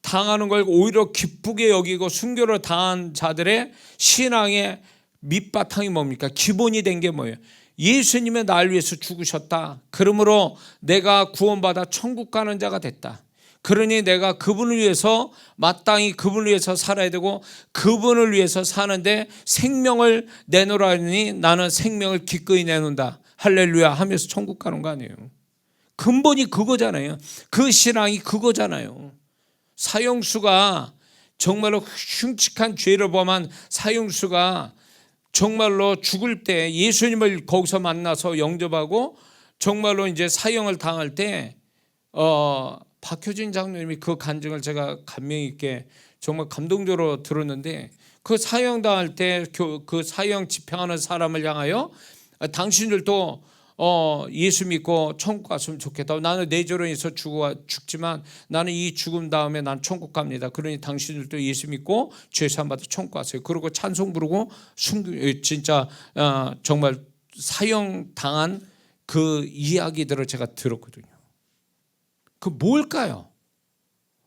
당하는 걸 오히려 기쁘게 여기고, 순교를 당한 자들의 신앙의 밑바탕이 뭡니까? 기본이 된 게 뭐예요? 예수님의 날 위해서 죽으셨다. 그러므로 내가 구원받아 천국 가는 자가 됐다. 그러니 내가 그분을 위해서 마땅히 그분을 위해서 살아야 되고, 그분을 위해서 사는데 생명을 내놓으라니 나는 생명을 기꺼이 내놓는다. 할렐루야 하면서 천국 가는 거 아니에요. 근본이 그거잖아요. 그 신앙이 그거잖아요. 사형수가 정말로 흉측한 죄를 범한 사형수가 정말로 죽을 때 예수님을 거기서 만나서 영접하고 정말로 이제 사형을 당할 때 박효진 장로님이 그 간증을 제가 감명 있게 정말 감동적으로 들었는데, 그 사형 당할 때 그 사형 집행하는 사람을 향하여 당신들도 예수 믿고 천국 갔으면 좋겠다. 나는 뇌졸연에서 죽지만 나는 이 죽음 다음에 난 천국 갑니다. 그러니 당신들도 예수 믿고 죄 사함 받아 천국 가세요. 그리고 찬송 부르고 진짜 정말 사형 당한 그 이야기들을 제가 들었거든요. 그 뭘까요?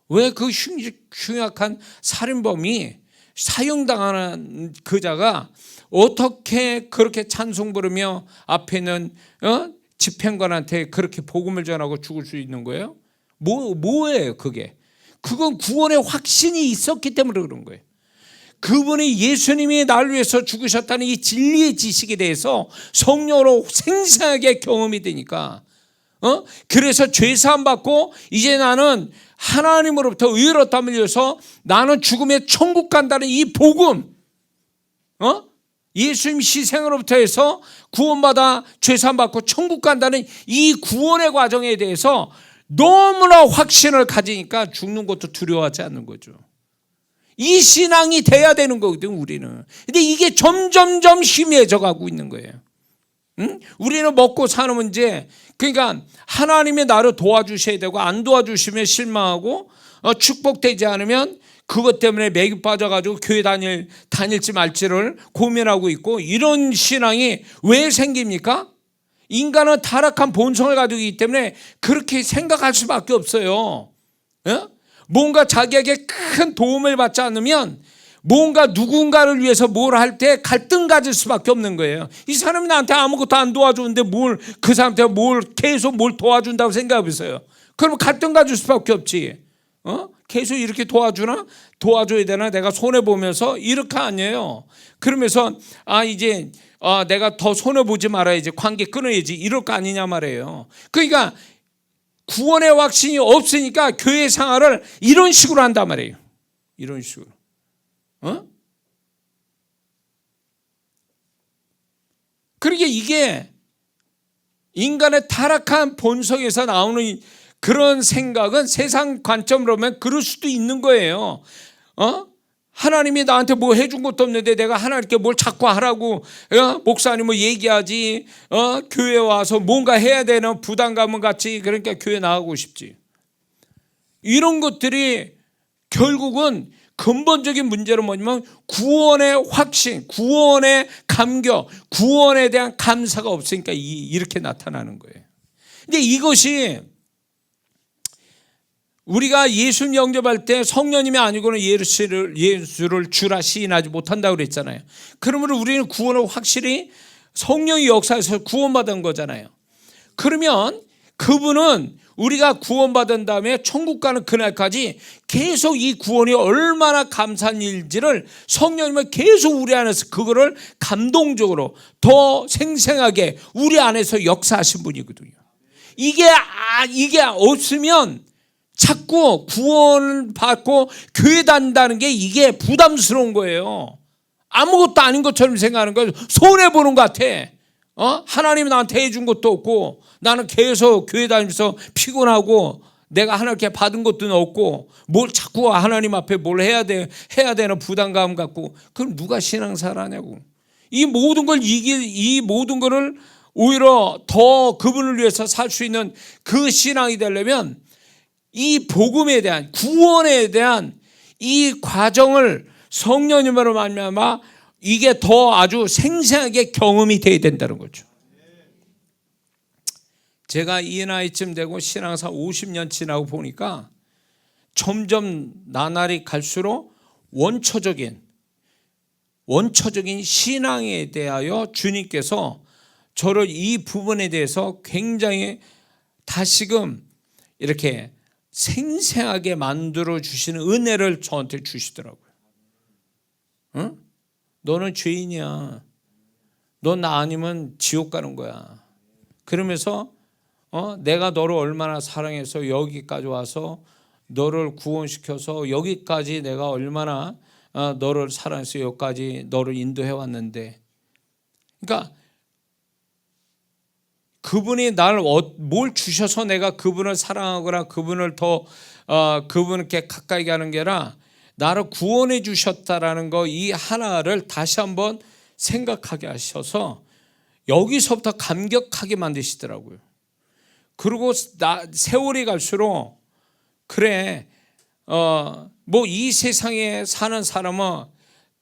왜 그 흉악한 살인범이 사형당하는 그자가 어떻게 그렇게 찬송 부르며 앞에 있는 집행관한테 그렇게 복음을 전하고 죽을 수 있는 거예요? 뭐예요 그게? 그건 구원의 확신이 있었기 때문에 그런 거예요. 그분이 예수님이 나를 위해서 죽으셨다는 이 진리의 지식에 대해서 성령으로 생생하게 경험이 되니까 그래서 죄사함 받고 이제 나는 하나님으로부터 의롭다함을 위해서 나는 죽음에 천국 간다는 이 복음, 예수님 희생으로부터 해서 구원받아 죄사함 받고 천국 간다는 이 구원의 과정에 대해서 너무나 확신을 가지니까 죽는 것도 두려워하지 않는 거죠. 이 신앙이 돼야 되는 거거든요, 우리는. 근데 이게 점점점 희미해져 가고 있는 거예요. 우리는 먹고 사는 문제, 그러니까 하나님이 나를 도와주셔야 되고, 안 도와주시면 실망하고, 축복되지 않으면 그것 때문에 맥이 빠져가지고 교회 다닐지 말지를 고민하고 있고, 이런 신앙이 왜 생깁니까? 인간은 타락한 본성을 가지고 있기 때문에 그렇게 생각할 수밖에 없어요. 뭔가 자기에게 큰 도움을 받지 않으면 뭔가 누군가를 위해서 뭘 할 때 갈등 가질 수밖에 없는 거예요. 이 사람이 나한테 아무것도 안 도와주는데 그 사람한테 계속 뭘 도와준다고 생각해 보세요. 그러면 갈등 가질 수밖에 없지. 계속 이렇게 도와줘야 되나? 내가 손해보면서 이렇게 아니에요. 그러면서 이제 내가 더 손해보지 말아야지, 관계 끊어야지, 이럴 거 아니냐 말이에요. 그러니까 구원의 확신이 없으니까 교회 생활을 이런 식으로 한단 말이에요. 이런 식으로. 그러게 이게 인간의 타락한 본성에서 나오는 그런 생각은 세상 관점으로 보면 그럴 수도 있는 거예요. 하나님이 나한테 뭐 해준 것도 없는데 내가 하나님께 뭘 자꾸 하라고 목사님 뭐 얘기하지, 교회 와서 뭔가 해야 되는 부담감은 같이, 그러니까 교회 나가고 싶지. 이런 것들이 결국은 근본적인 문제로 뭐냐면 구원의 확신, 구원의 감격, 구원에 대한 감사가 없으니까 이렇게 나타나는 거예요. 근데 이것이 우리가 예수 영접할 때 성령님이 아니고는 예수를 주라 시인하지 못한다고 그랬잖아요. 그러므로 우리는 구원을 확실히 성령의 역사에서 구원받은 거잖아요. 그러면 그분은 우리가 구원받은 다음에 천국 가는 그날까지 계속 이 구원이 얼마나 감사한 일인지를 성령님은 계속 우리 안에서 그거를 감동적으로 더 생생하게 우리 안에서 역사하신 분이거든요. 이게 없으면 자꾸 구원을 받고 교회 다닌다는 게 이게 부담스러운 거예요. 아무것도 아닌 것처럼 생각하는 거예요. 손해보는 것 같아. 하나님이 나한테 해준 것도 없고 나는 계속 교회 다니면서 피곤하고 내가 하나님께 받은 것도 없고 뭘 자꾸 하나님 앞에 뭘 해야 되는 부담감 갖고, 그럼 누가 신앙생활 하냐고. 이 모든 거를 오히려 더 그분을 위해서 살 수 있는 그 신앙이 되려면 이 복음에 대한, 구원에 대한 이 과정을 성령님으로 말미암아 이게 더 아주 생생하게 경험이 돼야 된다는 거죠. 제가 이 나이쯤 되고 신앙사 50년 지나고 보니까 점점 나날이 갈수록 원초적인 신앙에 대하여 주님께서 저를 이 부분에 대해서 굉장히 다시금 이렇게 생생하게 만들어 주시는 은혜를 저한테 주시더라고요. 너는 죄인이야. 너 나 아니면 지옥 가는 거야. 그러면서 내가 너를 얼마나 사랑해서 여기까지 와서 너를 구원시켜서 여기까지 내가 얼마나 너를 사랑해서 여기까지 너를 인도해 왔는데, 그러니까 그분이 나를 뭘 주셔서 내가 그분을 사랑하거나 그분을 더 그분께 가까이 가는 게 아니라 나를 구원해 주셨다라는 거, 이 하나를 다시 한번 생각하게 하셔서 여기서부터 감격하게 만드시더라고요. 그리고 세월이 갈수록 그래, 뭐 이 세상에 사는 사람은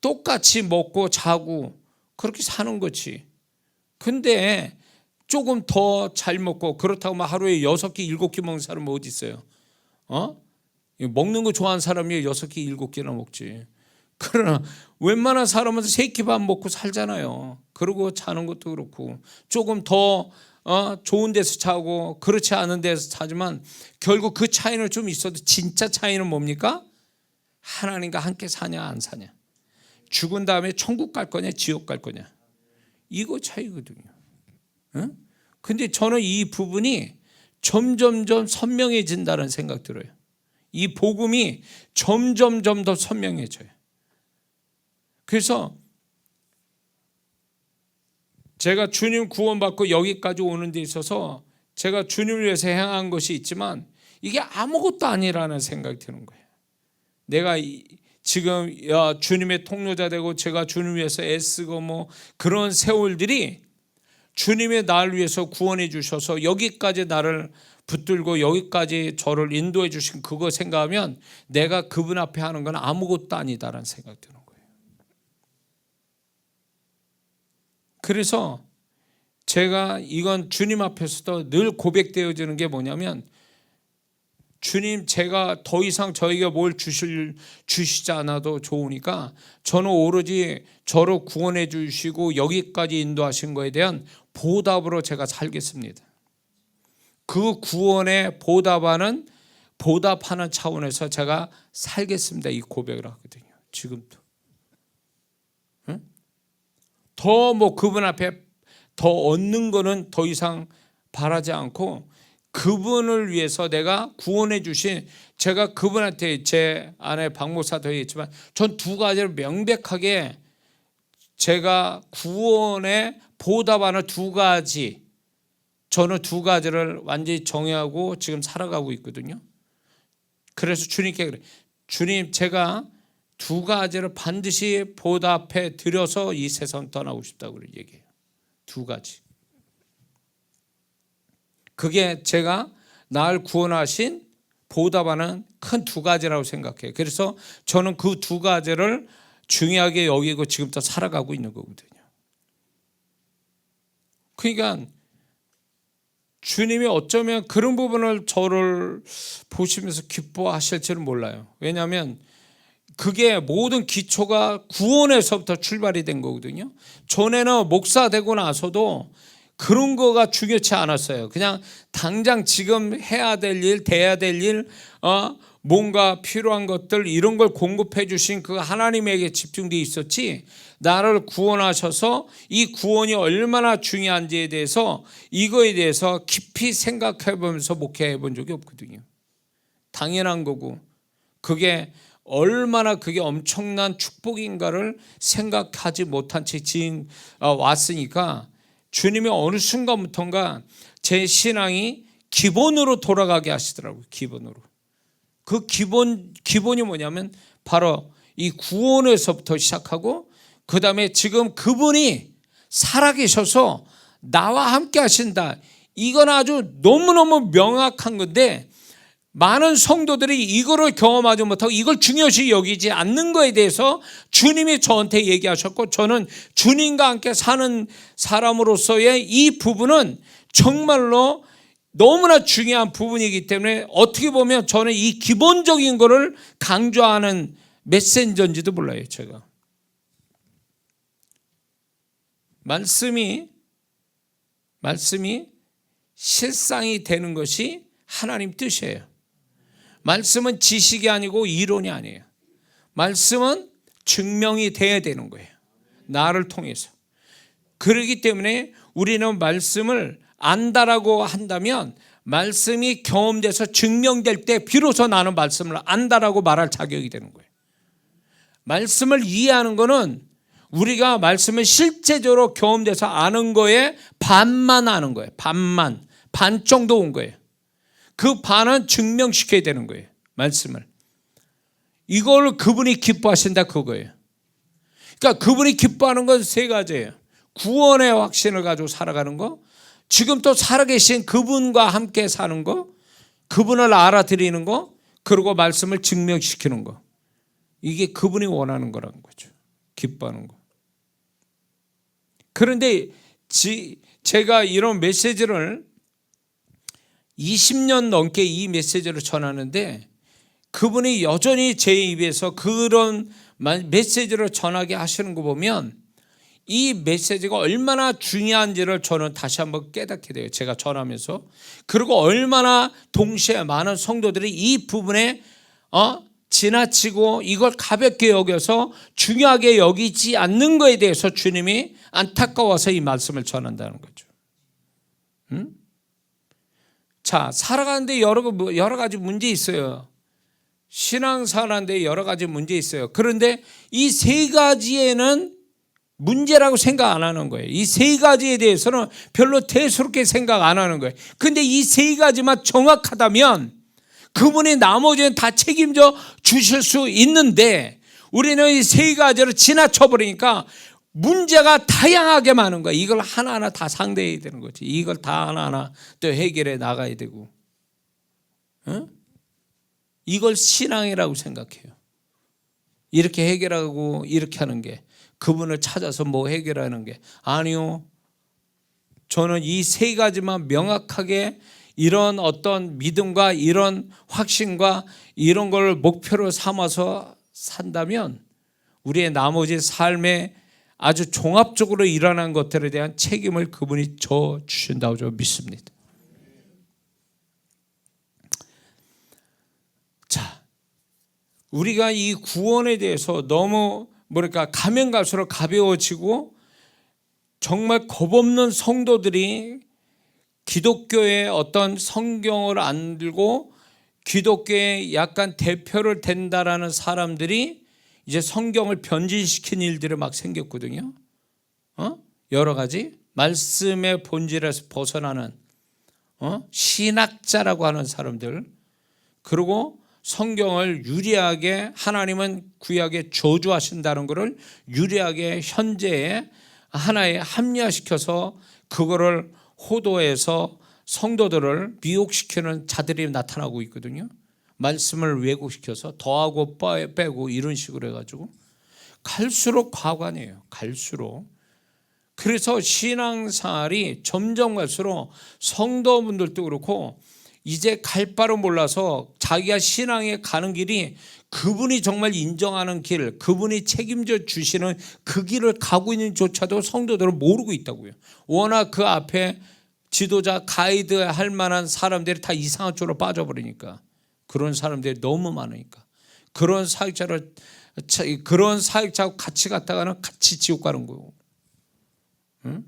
똑같이 먹고 자고 그렇게 사는 거지. 근데 조금 더 잘 먹고, 그렇다고 막 하루에 6끼 7끼 먹는 사람은 어디 있어요? 먹는 거 좋아하는 사람이 6끼 7끼나 먹지. 그러나 웬만한 사람은 3끼 반 먹고 살잖아요. 그러고 자는 것도 그렇고, 조금 더 좋은 데서 자고 그렇지 않은 데서 자지만 결국 그 차이는 좀 있어도 진짜 차이는 뭡니까? 하나님과 함께 사냐 안 사냐, 죽은 다음에 천국 갈 거냐 지옥 갈 거냐, 이거 차이거든요. 근데 저는 이 부분이 점점점 선명해진다는 생각 들어요. 이 복음이 점점점 더 선명해져요. 그래서 제가 주님 구원받고 여기까지 오는 데 있어서 제가 주님을 위해서 행한 것이 있지만 이게 아무것도 아니라는 생각이 드는 거예요. 내가 지금 주님의 통로자 되고 제가 주님 위해서 애쓰고 뭐 그런 세월들이 주님의 나를 위해서 구원해 주셔서 여기까지 나를 붙들고 여기까지 저를 인도해 주신 그거 생각하면 내가 그분 앞에 하는 건 아무것도 아니다라는 생각이 드는 거예요. 그래서 제가 이건 주님 앞에서도 늘 고백되어지는 게 뭐냐면, 주님, 제가 더 이상 저에게 뭘 주시지 않아도 좋으니까 저는 오로지 저를 구원해 주시고 여기까지 인도하신 거에 대한 보답으로 제가 살겠습니다. 그 구원에 보답하는 보답하는 차원에서 제가 살겠습니다. 이 고백을 하거든요. 지금도. 응? 더 뭐 그분 앞에 더 얻는 거는 더 이상 바라지 않고 그분을 위해서 내가 구원해 주신, 제가 그분한테 제 아내 박 목사도 얘기했지만 전 두 가지를 명백하게 제가 구원에 보답하는 두 가지, 저는 두 가지를 완전히 정의하고 지금 살아가고 있거든요. 그래서 주님께 그래, 주님 제가 두 가지를 반드시 보답해 드려서 이 세상 떠나고 싶다고 얘기해요. 두 가지. 그게 제가 나를 구원하신 보답하는 큰 두 가지라고 생각해요. 그래서 저는 그 두 가지를 중요하게 여기고 지금부터 살아가고 있는 거거든요. 그러니까 주님이 어쩌면 그런 부분을 저를 보시면서 기뻐하실지는 몰라요. 왜냐하면 그게 모든 기초가 구원에서부터 출발이 된 거거든요. 전에는 목사 되고 나서도 그런 거가 중요치 않았어요. 그냥 당장 지금 해야 될 일, 돼야 될 일, 뭔가 필요한 것들 이런 걸 공급해 주신 그 하나님에게 집중되어 있었지, 나를 구원하셔서 이 구원이 얼마나 중요한지에 대해서 이거에 대해서 깊이 생각해 보면서 목회해 본 적이 없거든요. 당연한 거고 그게 얼마나 그게 엄청난 축복인가를 생각하지 못한 채 지금 왔으니까 주님이 어느 순간부터인가 제 신앙이 기본으로 돌아가게 하시더라고요. 기본으로. 그 기본이 뭐냐면 바로 이 구원에서부터 시작하고 그 다음에 지금 그분이 살아계셔서 나와 함께 하신다. 이건 아주 너무너무 명확한 건데 많은 성도들이 이거를 경험하지 못하고 이걸 중요시 여기지 않는 거에 대해서 주님이 저한테 얘기하셨고, 저는 주님과 함께 사는 사람으로서의 이 부분은 정말로 너무나 중요한 부분이기 때문에 어떻게 보면 저는 이 기본적인 거를 강조하는 메신저인지도 몰라요. 제가 말씀이 실상이 되는 것이 하나님 뜻이에요. 말씀은 지식이 아니고 이론이 아니에요. 말씀은 증명이 돼야 되는 거예요. 나를 통해서. 그렇기 때문에 우리는 말씀을 안다라고 한다면 말씀이 경험돼서 증명될 때 비로소 나는 말씀을 안다라고 말할 자격이 되는 거예요. 말씀을 이해하는 거는 우리가 말씀을 실제적으로 경험돼서 아는 거에 반만 아는 거예요. 반 정도 온 거예요. 그 반은 증명시켜야 되는 거예요. 말씀을. 이걸 그분이 기뻐하신다 그거예요. 그러니까 그분이 기뻐하는 건 세 가지예요. 구원의 확신을 가지고 살아가는 거, 지금 또 살아계신 그분과 함께 사는 거, 그분을 알아들이는 거, 그리고 말씀을 증명시키는 거. 이게 그분이 원하는 거라는 거죠. 기뻐하는 거. 그런데 제가 이런 메시지를 20년 넘게 이 메시지를 전하는데 그분이 여전히 제 입에서 그런 메시지를 전하게 하시는 거 보면 이 메시지가 얼마나 중요한지를 저는 다시 한번 깨닫게 돼요. 제가 전하면서. 그리고 얼마나 동시에 많은 성도들이 이 부분에 지나치고 이걸 가볍게 여겨서 중요하게 여기지 않는 거에 대해서 주님이 안타까워서 이 말씀을 전한다는 거죠. 자, 살아가는데 여러 가지 문제 있어요. 신앙생활하는데 여러 가지 문제 있어요. 그런데 이 세 가지에는 문제라고 생각 안 하는 거예요. 이 세 가지에 대해서는 별로 대수롭게 생각 안 하는 거예요. 근데 이 세 가지만 정확하다면 그분이 나머지는 다 책임져 주실 수 있는데 우리는 이 세 가지를 지나쳐 버리니까 문제가 다양하게 많은 거야. 이걸 하나하나 다 상대해야 되는 거지. 이걸 다 하나하나 또 해결해 나가야 되고. 이걸 신앙이라고 생각해요. 이렇게 해결하고 이렇게 하는 게, 그분을 찾아서 뭐 해결하는 게 아니요. 저는 이 세 가지만 명확하게 이런 어떤 믿음과 이런 확신과 이런 걸 목표로 삼아서 산다면 우리의 나머지 삶에 아주 종합적으로 일어난 것들에 대한 책임을 그분이 져 주신다고 저는 믿습니다. 우리가 이 구원에 대해서 너무 뭐랄까 가면 갈수록 가벼워지고 정말 겁없는 성도들이 기독교의 어떤 성경을 안 들고 기독교의 약간 대표를 된다라는 사람들이 이제 성경을 변질시킨 일들이 막 생겼거든요. 여러 가지 말씀의 본질에서 벗어나는 신학자라고 하는 사람들, 그리고 성경을 유리하게 하나님은 구약에 저주하신다는 것을 유리하게 현재에 하나에 합리화시켜서 그거를 호도해서 성도들을 미혹시키는 자들이 나타나고 있거든요. 말씀을 왜곡시켜서 더하고 빼고 이런 식으로 해가지고 갈수록 과관이에요. 갈수록. 그래서 신앙생활이 점점 갈수록 성도분들도 그렇고 이제 갈 바를 몰라서 자기가 신앙에 가는 길이 그분이 정말 인정하는 길, 그분이 책임져 주시는 그 길을 가고 있는 조차도 성도들은 모르고 있다고요. 워낙 그 앞에 지도자, 가이드 할 만한 사람들이 다 이상한 쪽으로 빠져버리니까, 그런 사람들이 너무 많으니까, 그런 사역자하고 같이 갔다가는 같이 지옥 가는 거고. 응?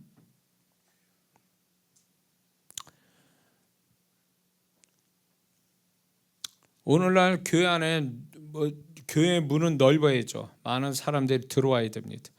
오늘날 교회 안에 교회 문은 넓어야죠. 많은 사람들이 들어와야 됩니다.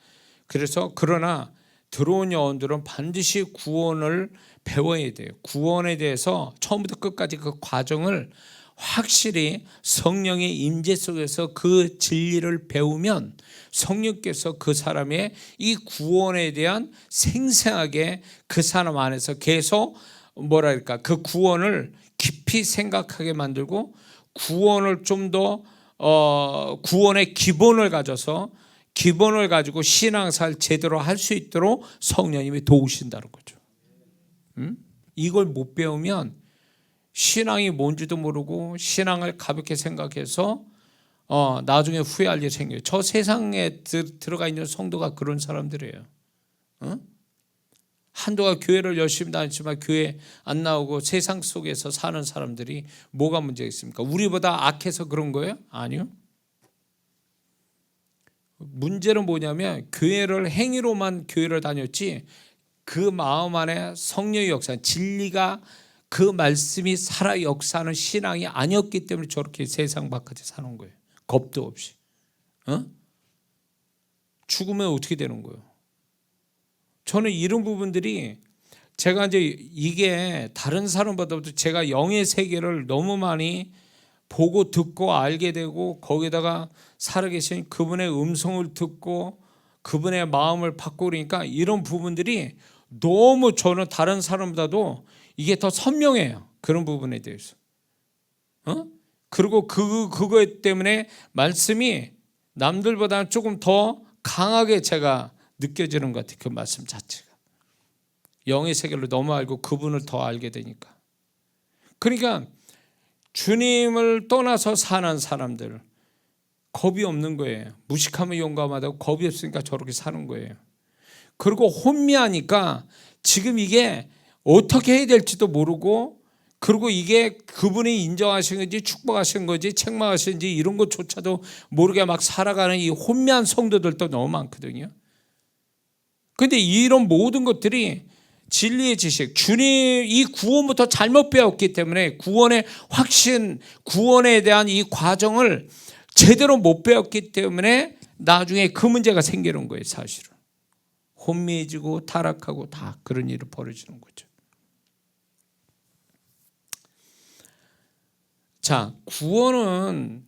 그래서 그러나 들어온 영혼들은 반드시 구원을 배워야 돼요. 구원에 대해서 처음부터 끝까지 그 과정을 확실히 성령의 임재 속에서 그 진리를 배우면 성령께서 그 사람의 이 구원에 대한 생생하게 그 사람 안에서 계속 뭐랄까 그 구원을 깊이 생각하게 만들고 구원을 좀 더 구원의 기본을 가지고 신앙생활 제대로 할 수 있도록 성령님이 도우신다는 거죠. 이걸 못 배우면 신앙이 뭔지도 모르고 신앙을 가볍게 생각해서 나중에 후회할 일이 생겨요. 저 세상에 들어가 있는 성도가 그런 사람들이에요. 한동안 교회를 열심히 다녔지만 교회 안 나오고 세상 속에서 사는 사람들이 뭐가 문제가 있습니까? 우리보다 악해서 그런 거예요? 아니요. 문제는 뭐냐면 교회를 행위로만 교회를 다녔지 그 마음 안에 성령의 역사, 진리가 그 말씀이 살아 역사하는 신앙이 아니었기 때문에 저렇게 세상 바깥에 사는 거예요. 겁도 없이. 죽으면 어떻게 되는 거예요? 저는 이런 부분들이 제가 이제 이게 다른 사람보다도 제가 영의 세계를 너무 많이 보고 듣고 알게 되고 거기다가 살아계신 그분의 음성을 듣고 그분의 마음을 받고 그러니까 이런 부분들이 너무 저는 다른 사람보다도 이게 더 선명해요. 그런 부분에 대해서. 그리고 그거 때문에 말씀이 남들보다는 조금 더 강하게 제가 느껴지는 것 같아요. 그 말씀 자체가. 영의 세계를 너무 알고 그분을 더 알게 되니까. 그러니까 주님을 떠나서 사는 사람들 겁이 없는 거예요. 무식하면 용감하다고 겁이 없으니까 저렇게 사는 거예요. 그리고 혼미하니까 지금 이게 어떻게 해야 될지도 모르고 그리고 이게 그분이 인정하신 건지 축복하신 건지 책망하신 건지 이런 것조차도 모르게 막 살아가는 이 혼미한 성도들도 너무 많거든요. 그런데 이런 모든 것들이 진리의 지식, 주님 이 구원부터 잘못 배웠기 때문에 구원의 확신, 구원에 대한 이 과정을 제대로 못 배웠기 때문에 나중에 그 문제가 생기는 거예요. 사실은 혼미해지고 타락하고 다 그런 일이 벌어지는 거죠. 자, 구원은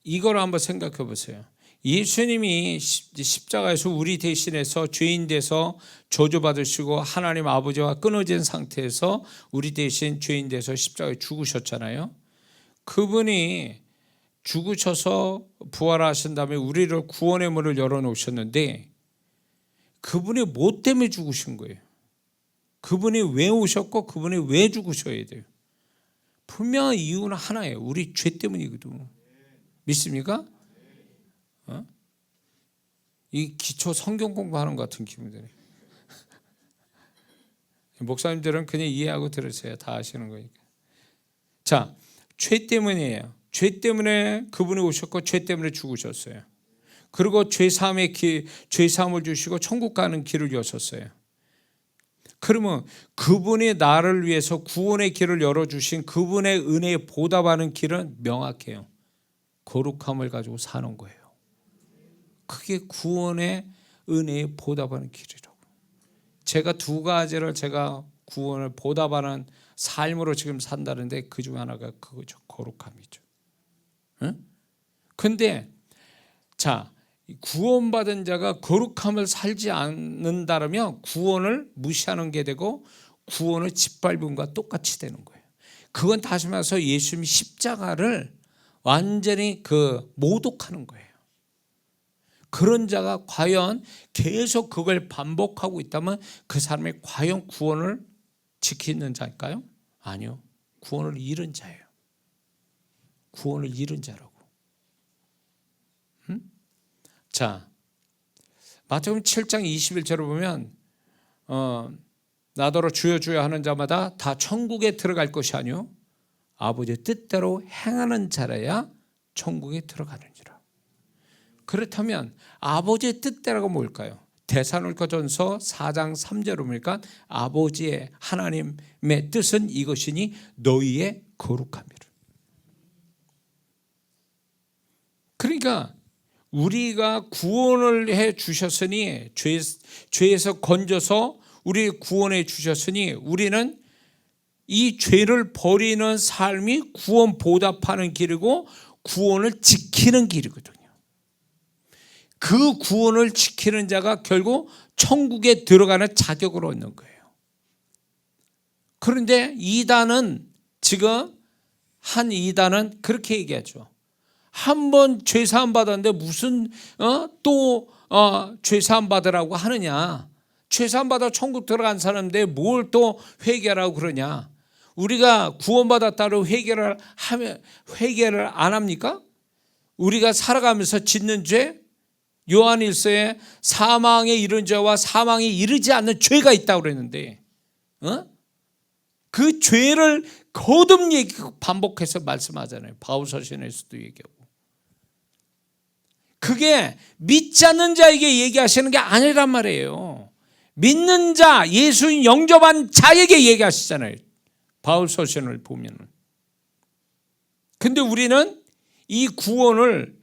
이걸 한번 생각해 보세요. 예수님이 십자가에서 우리 대신해서 죄인 돼서 저주받으시고 하나님 아버지와 끊어진 상태에서 우리 대신 죄인 돼서 십자가에 죽으셨잖아요. 그분이 죽으셔서 부활하신 다음에 우리를 구원의 문을 열어놓으셨는데 그분이 뭐 때문에 죽으신 거예요? 그분이 왜 오셨고 그분이 왜 죽으셔야 돼요? 분명한 이유는 하나예요. 우리 죄 때문이거든. 믿습니까? 이 기초 성경 공부하는 것 같은 기분이 드네요. 목사님들은 그냥 이해하고 들으세요. 다 아시는 거니까. 자, 죄 때문이에요. 죄 때문에 그분이 오셨고 죄 때문에 죽으셨어요. 그리고 죄사함을 주시고 천국 가는 길을 여셨어요. 그러면 그분이 나를 위해서 구원의 길을 열어주신 그분의 은혜에 보답하는 길은 명확해요. 거룩함을 가지고 사는 거예요. 그게 구원의 은혜에 보답하는 길이라고. 제가 두 가지를 제가 구원을 보답하는 삶으로 지금 산다는데 그 중 하나가 그거죠. 거룩함이죠. 응? 근데 자, 구원받은 자가 거룩함을 살지 않는다면 구원을 무시하는 게 되고 구원을 짓밟음과 똑같이 되는 거예요. 그건 다시 말해서 예수님이 십자가를 완전히 모독하는 거예요. 그런 자가 과연 계속 그걸 반복하고 있다면 그 사람이 과연 구원을 지키는 자일까요? 아니요. 구원을 잃은 자예요. 구원을 잃은 자라고. 자, 마태복음 7장 21절을 보면 나더러 주여 주여 하는 자마다 다 천국에 들어갈 것이 아니요 아버지의 뜻대로 행하는 자라야 천국에 들어가느니라. 그렇다면 아버지의 뜻대로가 뭘까요? 데살로니가전서 4장 3절을 보니까 아버지의 하나님의 뜻은 이것이니 너희의 거룩함이라. 그러니까 우리가 구원을 해 주셨으니 죄에서 건져서 우리 구원해 주셨으니 우리는 이 죄를 버리는 삶이 구원 보답하는 길이고 구원을 지키는 길이거든요. 그 구원을 지키는 자가 결국 천국에 들어가는 자격을 얻는 거예요. 그런데 이단은 지금 한 이단은 그렇게 얘기하죠. 한 번 죄사함 받았는데 무슨 또 죄사함 받으라고 하느냐. 죄사함 받아 천국 들어간 사람인데 뭘 또 회개하라고 그러냐. 우리가 구원받았다고 회개를 안 합니까? 우리가 살아가면서 짓는 죄, 요한일서에 사망에 이른 죄와 사망에 이르지 않는 죄가 있다고 그랬는데 그 죄를 거듭 반복해서 말씀하잖아요. 바울서신에서도 얘기하고. 그게 믿지 않는 자에게 얘기하시는 게 아니란 말이에요. 믿는 자, 예수 영접한 자에게 얘기하시잖아요. 바울서신을 보면은. 근데 우리는 이 구원을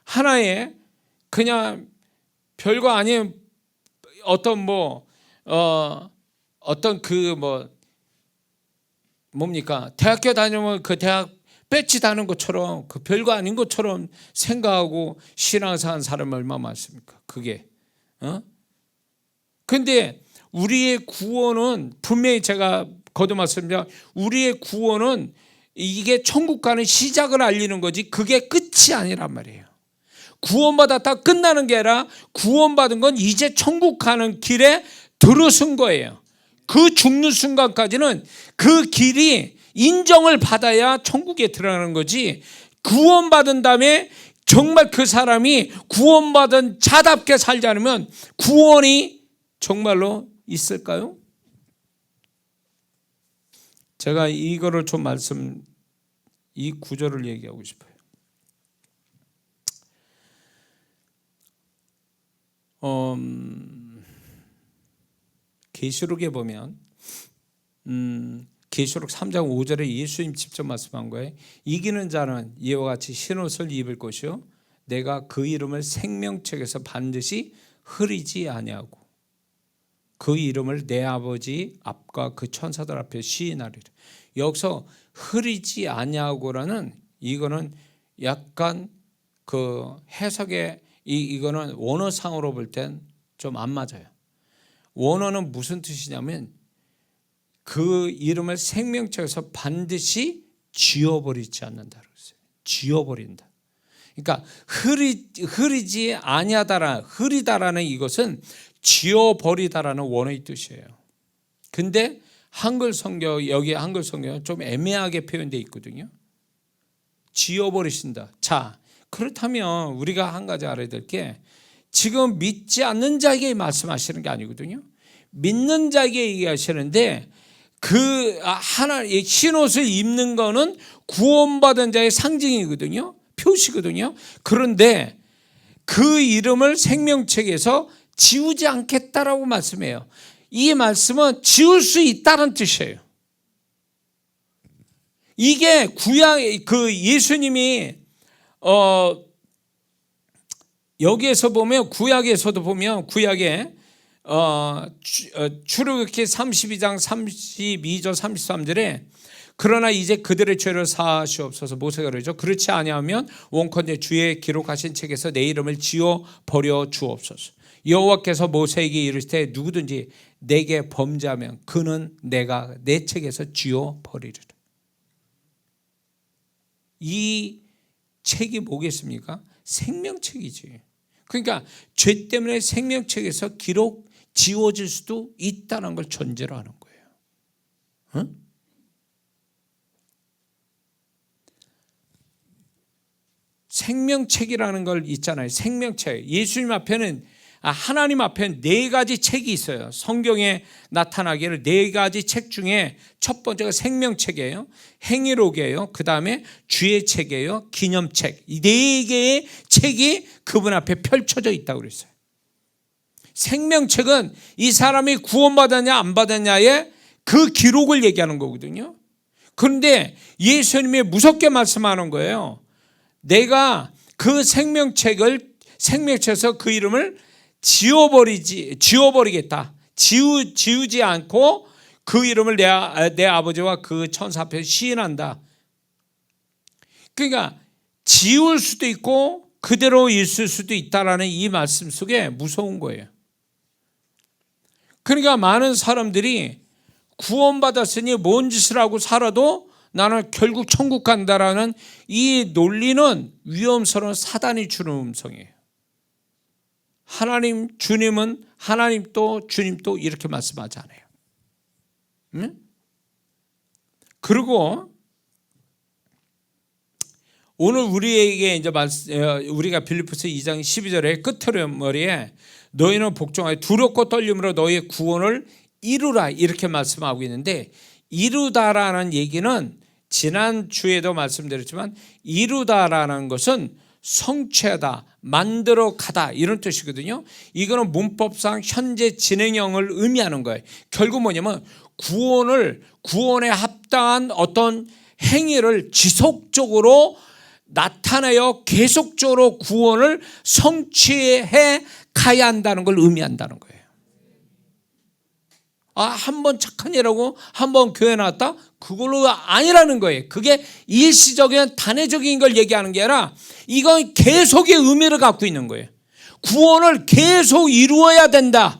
하나의 그냥 별거 아닌 어떤 뭡니까? 대학교 다니면 그 대학 배치 다는 것처럼 그 별거 아닌 것처럼 생각하고 신앙생활 사람이 얼마나 많습니까? 그게. 근데 우리의 구원은 분명히 제가 거듭났습니다. 우리의 구원은 이게 천국 가는 시작을 알리는 거지 그게 끝이 아니란 말이에요. 구원받았다 끝나는 게 아니라 구원받은 건 이제 천국 가는 길에 들어선 거예요. 그 죽는 순간까지는 그 길이 인정을 받아야 천국에 들어가는 거지 구원받은 다음에 정말 그 사람이 구원받은 자답게 살지 않으면 구원이 정말로 있을까요? 제가 이거를 좀 이 구절을 얘기하고 싶어요. 계시록에 보면 계시록 3장 5절에 예수님 직접 말씀한 거예요. 이기는 자는 이와 같이 흰옷을 입을 것이요 내가 그 이름을 생명책에서 반드시 흐리지 아니하고 그 이름을 내 아버지 앞과 그 천사들 앞에 시인하리라. 여기서 흐리지 아니하고라는 이거는 약간 그 해석에 이거는 원어상으로 볼 땐 좀 안 맞아요. 원어는 무슨 뜻이냐면 그 이름을 생명책에서 반드시 지워버리지 않는다 그랬어요. 지워버린다. 그러니까 흐리지 아니하다라 흐리다라는 이것은 지워버리다라는 원어의 뜻이에요. 근데 한글 성경 여기 한글 성경은 좀 애매하게 표현되어 있거든요. 지워버리신다. 자, 그렇다면 우리가 한 가지 알아야 될 게 지금 믿지 않는 자에게 말씀하시는 게 아니거든요. 믿는 자에게 얘기하시는데 하나의 흰옷을 입는 거는 구원받은 자의 상징이거든요. 표시거든요. 그런데 그 이름을 생명책에서 지우지 않겠다라고 말씀해요. 이 말씀은 지울 수 있다는 뜻이에요. 이게 구약 예수님이 여기에서 보면 구약에서도 보면 구약에 출애굽기 32장 32절 33절에 그러나 이제 그들의 죄를 사하시옵소서 모세가 그러죠. 그렇지 아니하면 원컨대 주의 기록하신 책에서 내 이름을 지워 버려 주옵소서. 여호와께서 모세에게 이르시되 누구든지 내게 범죄하면 그는 내가 내 책에서 지워 버리리라. 이 책이 뭐겠습니까? 생명책이지. 그러니까 죄 때문에 생명책에서 기록 지워질 수도 있다는 걸 전제로 하는 거예요. 응? 생명책이라는 걸 있잖아요. 생명책. 예수님 앞에는 하나님 앞에는 4가지 책이 있어요. 성경에 나타나기를 4가지 책 중에 첫 번째가 생명책이에요. 행위록이에요. 그 다음에 주의 책이에요. 기념책. 이 4개의 책이 그분 앞에 펼쳐져 있다고 그랬어요. 생명책은 이 사람이 구원받았냐 안 받았냐의 그 기록을 얘기하는 거거든요. 그런데 예수님이 무섭게 말씀하는 거예요. 내가 그 생명책에서 그 이름을 지워버리겠다. 지우지 않고 그 이름을 내 아버지와 그 천사 앞에서 시인한다. 그러니까 지울 수도 있고 그대로 있을 수도 있다라는 이 말씀 속에 무서운 거예요. 그러니까 많은 사람들이 구원받았으니 뭔 짓을 하고 살아도 나는 결국 천국 간다라는 이 논리는 위험스러운 사단이 주는 음성이에요. 주님은 하나님도 주님도 이렇게 말씀하지 않아요. 응? 그리고 오늘 우리에게 이제 우리가 빌립보서 2장 12절에 끝머리에 너희는 복종하여 두렵고 떨림으로 너희의 구원을 이루라 이렇게 말씀하고 있는데 이루다라는 얘기는 지난 주에도 말씀드렸지만 이루다라는 것은 성취하다, 만들어 가다 이런 뜻이거든요. 이거는 문법상 현재 진행형을 의미하는 거예요. 결국 뭐냐면 구원에 합당한 어떤 행위를 지속적으로 나타내어 계속적으로 구원을 성취해 가야 한다는 걸 의미한다는 거예요. 한 번 착한 일하고 한 번 교회 나왔다? 그걸로 아니라는 거예요. 그게 일시적인 단회적인 걸 얘기하는 게 아니라 이건 계속의 의미를 갖고 있는 거예요. 구원을 계속 이루어야 된다.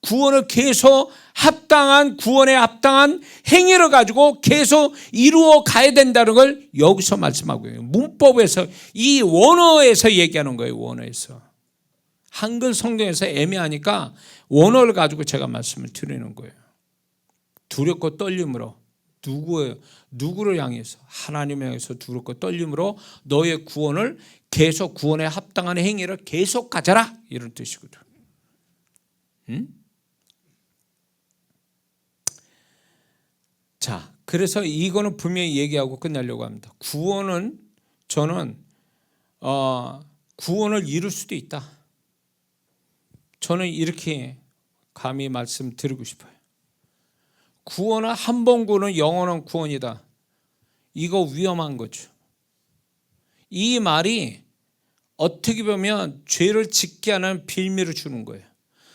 구원을 계속 구원에 합당한 행위를 가지고 계속 이루어 가야 된다는 걸 여기서 말씀하고 있어요. 문법에서 이 원어에서 얘기하는 거예요. 원어에서. 한글 성경에서 애매하니까 원어를 가지고 제가 말씀을 드리는 거예요. 두렵고 떨림으로 누구를 향해서 하나님을 향해서 두렵고 떨림으로 너의 구원을 계속 구원에 합당한 행위를 계속 가져라 이런 뜻이거든. 자, 그래서 이거는 분명히 얘기하고 끝내려고 합니다. 구원은 저는 구원을 이룰 수도 있다. 저는 이렇게 감히 말씀드리고 싶어요. 구원은 한 번 구원은 영원한 구원이다. 이거 위험한 거죠. 이 말이 어떻게 보면 죄를 짓게 하는 빌미를 주는 거예요.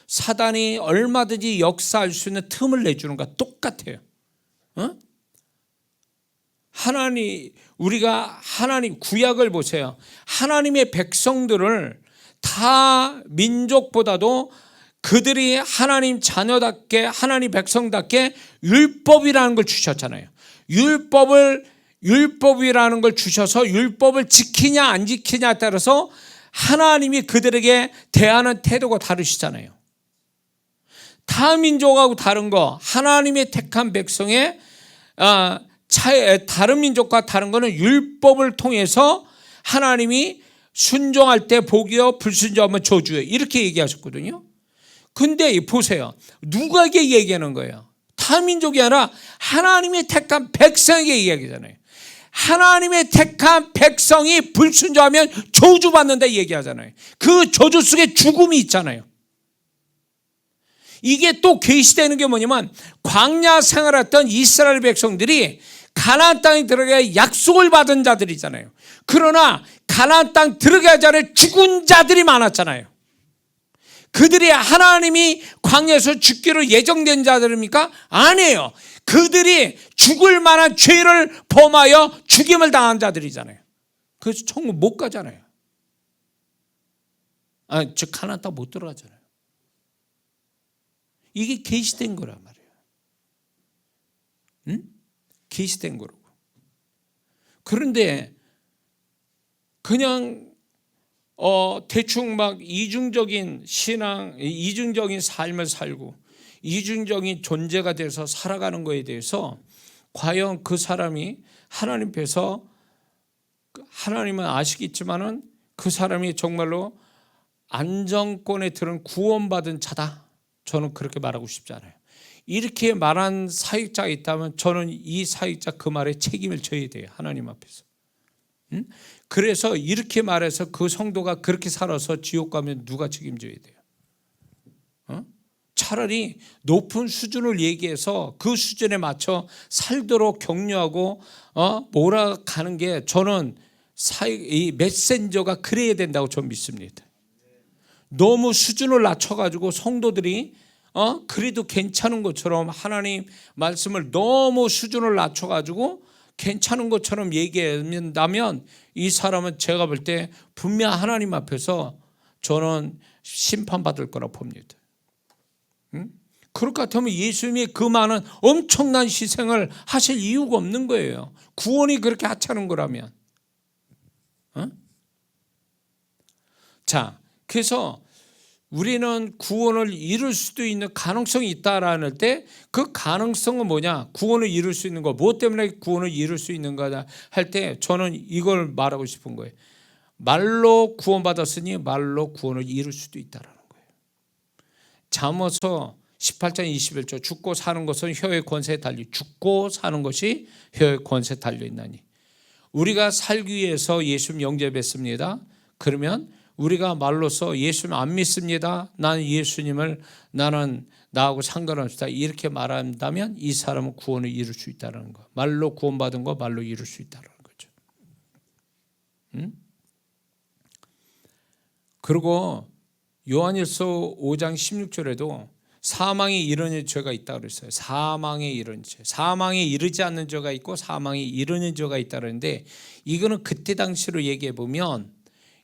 사단이 얼마든지 역사할 수 있는 틈을 내주는 것과 똑같아요. 우리가 하나님 구약을 보세요. 하나님의 백성들을 다 민족보다도 그들이 하나님 자녀답게 하나님 백성답게 율법이라는 걸 주셨잖아요. 율법이라는 걸 주셔서 율법을 지키냐 안 지키냐에 따라서 하나님이 그들에게 대하는 태도가 다르시잖아요. 타 민족하고 다른 거 하나님의 택한 백성의 다른 민족과 다른 거는 율법을 통해서 하나님이 순종할 때 복이요 불순종하면 저주예요 이렇게 얘기하셨거든요. 근데 보세요. 누구에게 얘기하는 거예요? 타민족이 아니라 하나님이 택한 백성에게 이야기하잖아요. 하나님의 택한 백성이 불순종하면 저주받는다 얘기하잖아요. 그 저주 속에 죽음이 있잖아요. 이게 또 계시되는 게 뭐냐면 광야 생활했던 이스라엘 백성들이 가나안 땅에 들어가야 약속을 받은 자들이잖아요. 그러나 가나안 땅 들어가기 전에 죽은 자들이 많았잖아요. 그들이 하나님이 광야에서 죽기로 예정된 자들입니까? 아니에요. 그들이 죽을 만한 죄를 범하여 죽임을 당한 자들이잖아요. 그래서 천국 못 가잖아요. 즉 가나안 땅 못 들어가잖아요. 이게 계시된 거란 말이에요. 응? 계시된 거라고. 그런데 그냥 대충 막 이중적인 신앙, 이중적인 삶을 살고 이중적인 존재가 돼서 살아가는 거에 대해서 과연 그 사람이 하나님 앞에서, 하나님은 아시겠지만은 그 사람이 정말로 안정권에 들은 구원받은 자다, 저는 그렇게 말하고 싶지 않아요. 이렇게 말한 사역자가 있다면 저는 이 사역자 그 말에 책임을 져야 돼요, 하나님 앞에서. 응? 그래서 이렇게 말해서 그 성도가 그렇게 살아서 지옥 가면 누가 책임져야 돼요? 차라리 높은 수준을 얘기해서 그 수준에 맞춰 살도록 격려하고 몰아가는 게, 저는 이 메신저가 그래야 된다고 저는 믿습니다. 너무 수준을 낮춰가지고 성도들이 그래도 괜찮은 것처럼 하나님 말씀을 너무 수준을 낮춰가지고 괜찮은 것처럼 얘기한다면 이 사람은 제가 볼 때 분명 하나님 앞에서 저는 심판받을 거라 봅니다. 그럴 것 같으면 예수님이 그 많은 엄청난 희생을 하실 이유가 없는 거예요. 구원이 그렇게 하찮은 거라면. 자, 그래서 우리는 구원을 이룰 수도 있는 가능성이 있다라는 때, 그 가능성은 뭐냐? 구원을 이룰 수 있는 거, 무엇 때문에 구원을 이룰 수 있는 거다 할 때 저는 이걸 말하고 싶은 거예요. 말로 구원받았으니 말로 구원을 이룰 수도 있다라는 거예요. 잠언서 18장 21절, 죽고 사는 것은 혀의 권세에 달려, 죽고 사는 것이 혀의 권세에 달려 있나니. 우리가 살기 위해서 예수님 영접했습니다. 그러면 우리가 말로써 예수님 안 믿습니다, 나는 예수님을, 나는 나하고 상관없다, 이렇게 말한다면 이 사람은 구원을 이룰 수 있다는 거. 말로 구원받은 거 말로 이룰 수 있다는 거죠. 그리고 요한일서 5장 16절에도 사망에 이르는 죄가 있다고 그랬어요. 사망에 이르는 죄, 사망에 이르지 않는 죄가 있고 사망에 이르는 죄가 있다 그러는데, 이거는 그때 당시로 얘기해 보면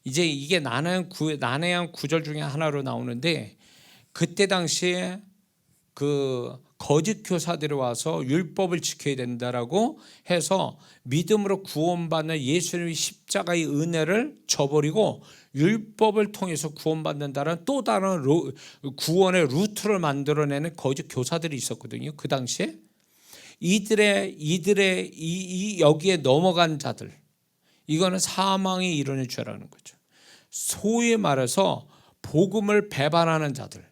이제 이게 난해한 구절 중에 하나로 나오는데, 그때 당시에 그 거짓 교사들이 와서 율법을 지켜야 된다라고 해서 믿음으로 구원받는 예수님의 십자가의 은혜를 저버리고 율법을 통해서 구원받는다는 또 다른 구원의 루트를 만들어내는 거짓 교사들이 있었거든요. 그 당시에 이들의 여기에 넘어간 자들, 이거는 사망에 이르는 죄라는 거죠. 소위 말해서 복음을 배반하는 자들,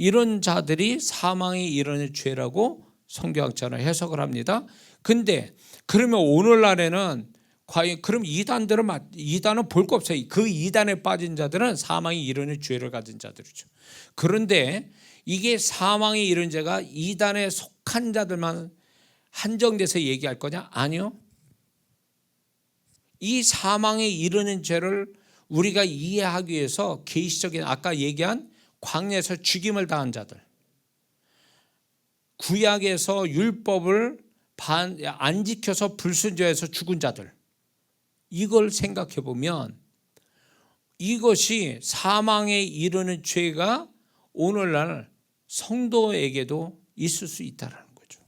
이런 자들이 사망에 이르는 죄라고 성경학자는 해석을 합니다. 근데 그러면 오늘날에는 과연 그럼 이단은 볼 거 없어요. 그 이단에 빠진 자들은 사망에 이르는 죄를 가진 자들이죠. 그런데 이게 사망에 이르는 죄가 이단에 속한 자들만 한정돼서 얘기할 거냐? 아니요. 이 사망에 이르는 죄를 우리가 이해하기 위해서 계시적인, 아까 얘기한 광야에서 죽임을 당한 자들, 구약에서 율법을 안 지켜서 불순종해서 죽은 자들, 이걸 생각해 보면 이것이 사망에 이르는 죄가 오늘날 성도에게도 있을 수 있다는 거죠.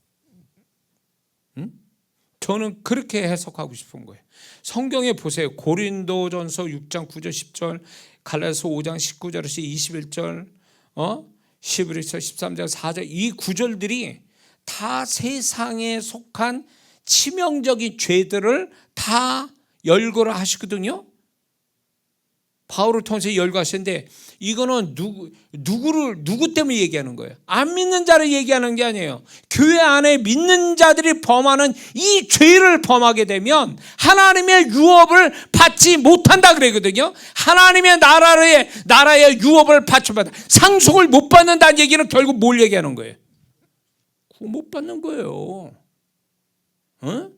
저는 그렇게 해석하고 싶은 거예요. 성경에 보세요. 고린도전서 6장 9절 10절, 갈라디아서 5장 19절에서 21절, 히브리서 13장 4절, 이 구절들이 다 세상에 속한 치명적인 죄들을 다 열거를 하시거든요. 바울을 통해서 열거하시는데 이거는 누구 때문에 얘기하는 거예요? 안 믿는 자를 얘기하는 게 아니에요. 교회 안에 믿는 자들이 범하는 이 죄를 범하게 되면 하나님의 유업을 받지 못한다 그러거든요. 하나님의 나라의 유업을 받지 못한다. 상속을 못 받는다는 얘기는 결국 뭘 얘기하는 거예요? 그거 못 받는 거예요. 어?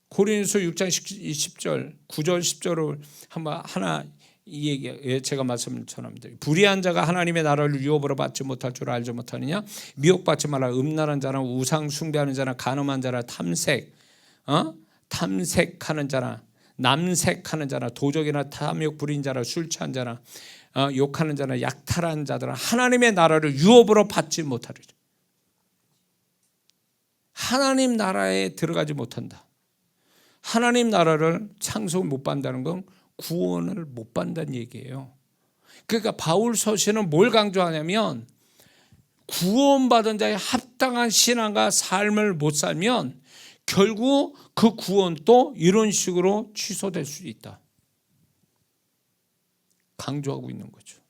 고린도서 6장 10절, 9절, 10절을 하나 이 얘기 제가 말씀을 전합니다. 불의한 자가 하나님의 나라를 유업으로 받지 못할 줄 알지 못하느냐? 미혹받지 말라. 음란한 자나 우상 숭배하는 자나 간음한 자나 탐색하는 자나 남색하는 자나 도적이나 탐욕 부린 자나 술 취한 자나 욕하는 자나 약탈한 자들은 하나님의 나라를 유업으로 받지 못하리라. 하나님 나라에 들어가지 못한다. 하나님 나라를 상속을 못 받는다는 건 구원을 못 받는다는 얘기예요. 그러니까 바울 서신은 뭘 강조하냐면 구원받은 자의 합당한 신앙과 삶을 못 살면 결국 그 구원도 이런 식으로 취소될 수 있다. 강조하고 있는 거죠.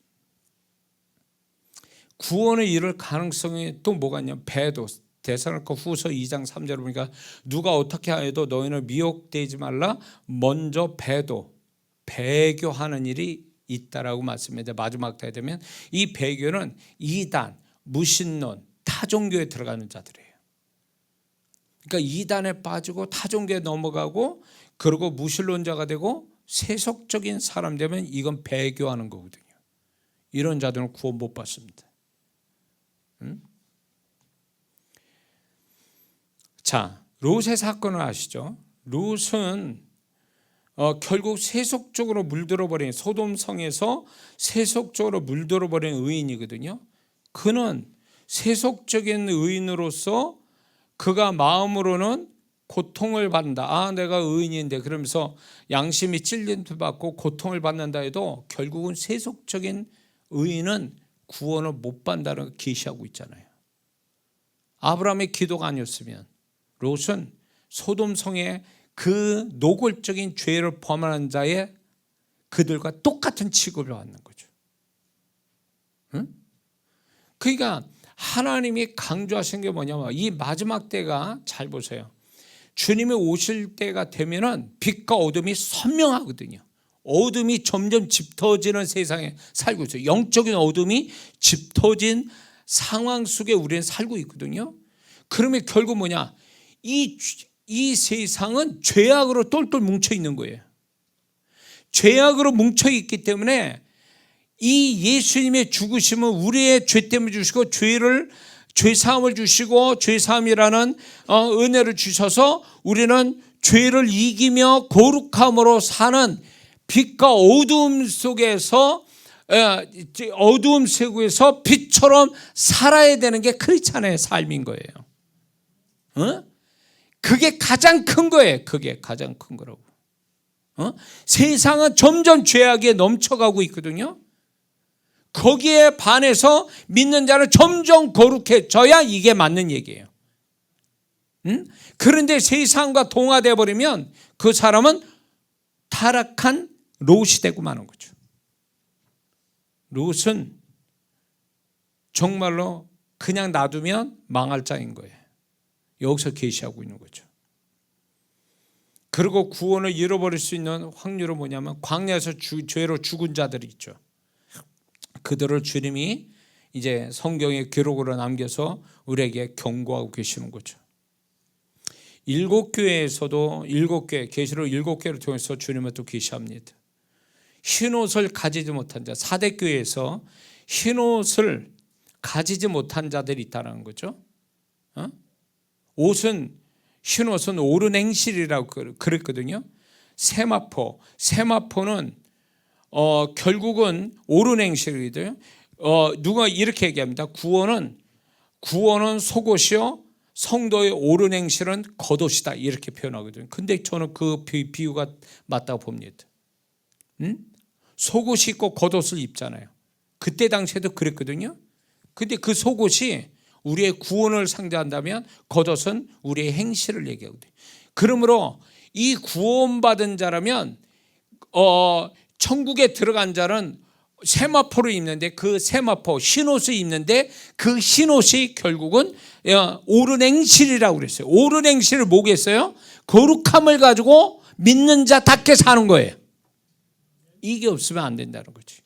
구원을 이룰 가능성이 또 뭐가 있냐면 배도. 데살로니가 후서 2장 3절을 보니까 누가 어떻게 하여도 너희는 미혹되지 말라. 먼저 배교하는 일이 있다라고 말씀합니다. 마지막 때 되면 이 배교는 이단, 무신론, 타종교에 들어가는 자들이에요. 그러니까 이단에 빠지고 타종교에 넘어가고 그리고 무신론자가 되고 세속적인 사람 되면 이건 배교하는 거거든요. 이런 자들은 구원 못 받습니다. 자, 롯의 사건을 아시죠? 롯은 결국 세속적으로 물들어버린 소돔성에서 세속적으로 물들어버린 의인이거든요. 그는 세속적인 의인으로서 그가 마음으로는 고통을 받는다. 내가 의인인데 그러면서 양심이 찔림을 받고 고통을 받는다 해도 결국은 세속적인 의인은 구원을 못 받는다는 걸 계시하고 있잖아요. 아브라함의 기도가 아니었으면 롯은 소돔성의 그 노골적인 죄를 범하는 자의 그들과 똑같은 취급을 받는 거죠. 응? 그러니까 하나님이 강조하신 게 뭐냐면 이 마지막 때가 잘 보세요. 주님이 오실 때가 되면은 빛과 어둠이 선명하거든요. 어둠이 점점 짙어지는 세상에 살고 있어요. 영적인 어둠이 짙어진 상황 속에 우리는 살고 있거든요. 그러면 결국 뭐냐? 이 세상은 죄악으로 똘똘 뭉쳐 있는 거예요. 죄악으로 뭉쳐 있기 때문에 이 예수님의 죽으심은 우리의 죄 때문에 주시고 죄사함을 주시고 죄사함이라는 은혜를 주셔서 우리는 죄를 이기며 거룩함으로 사는 빛과 어두움 속에서 어두움 속에서 빛처럼 살아야 되는 게 크리스찬의 삶인 거예요. 그게 가장 큰 거예요. 그게 가장 큰 거라고. 세상은 점점 죄악에 넘쳐가고 있거든요. 거기에 반해서 믿는 자는 점점 거룩해져야 이게 맞는 얘기예요. 그런데 세상과 동화되어 버리면 그 사람은 타락한 롯이 되고 마는 거죠. 롯은 정말로 그냥 놔두면 망할 자인 거예요. 여기서 계시하고 있는 거죠. 그리고 구원을 잃어버릴 수 있는 확률은 뭐냐면 광야에서 죄로 죽은 자들이 있죠. 그들을 주님이 이제 성경의 기록으로 남겨서 우리에게 경고하고 계시는 거죠. 7교회에서도 7교회, 계시록 7교회를 통해서 주님은 또 계시합니다. 흰옷을 가지지 못한 자, 4대 교회에서 흰옷을 가지지 못한 자들이 있다는 거죠. 흰옷은 옳은 행실이라고 그랬거든요. 세마포는 결국은 옳은 행실이거든요. 누가 이렇게 얘기합니다. 구원은 속옷이요, 성도의 옳은 행실은 겉옷이다, 이렇게 표현하거든요. 근데 저는 그 비유가 맞다고 봅니다. 속옷이 입고 겉옷을 입잖아요. 그때 당시에도 그랬거든요. 근데 그 속옷이 우리의 구원을 상징한다면 겉옷은 우리의 행실을 얘기하거든요. 그러므로 이 구원받은 자라면 천국에 들어간 자는 세마포를 입는데 그 세마포 흰옷을 입는데 그 흰옷이 결국은 오른행실이라고 그랬어요. 오른행실을 뭐겠어요? 거룩함을 가지고 믿는 자답게 사는 거예요. 이게 없으면 안 된다는 거지.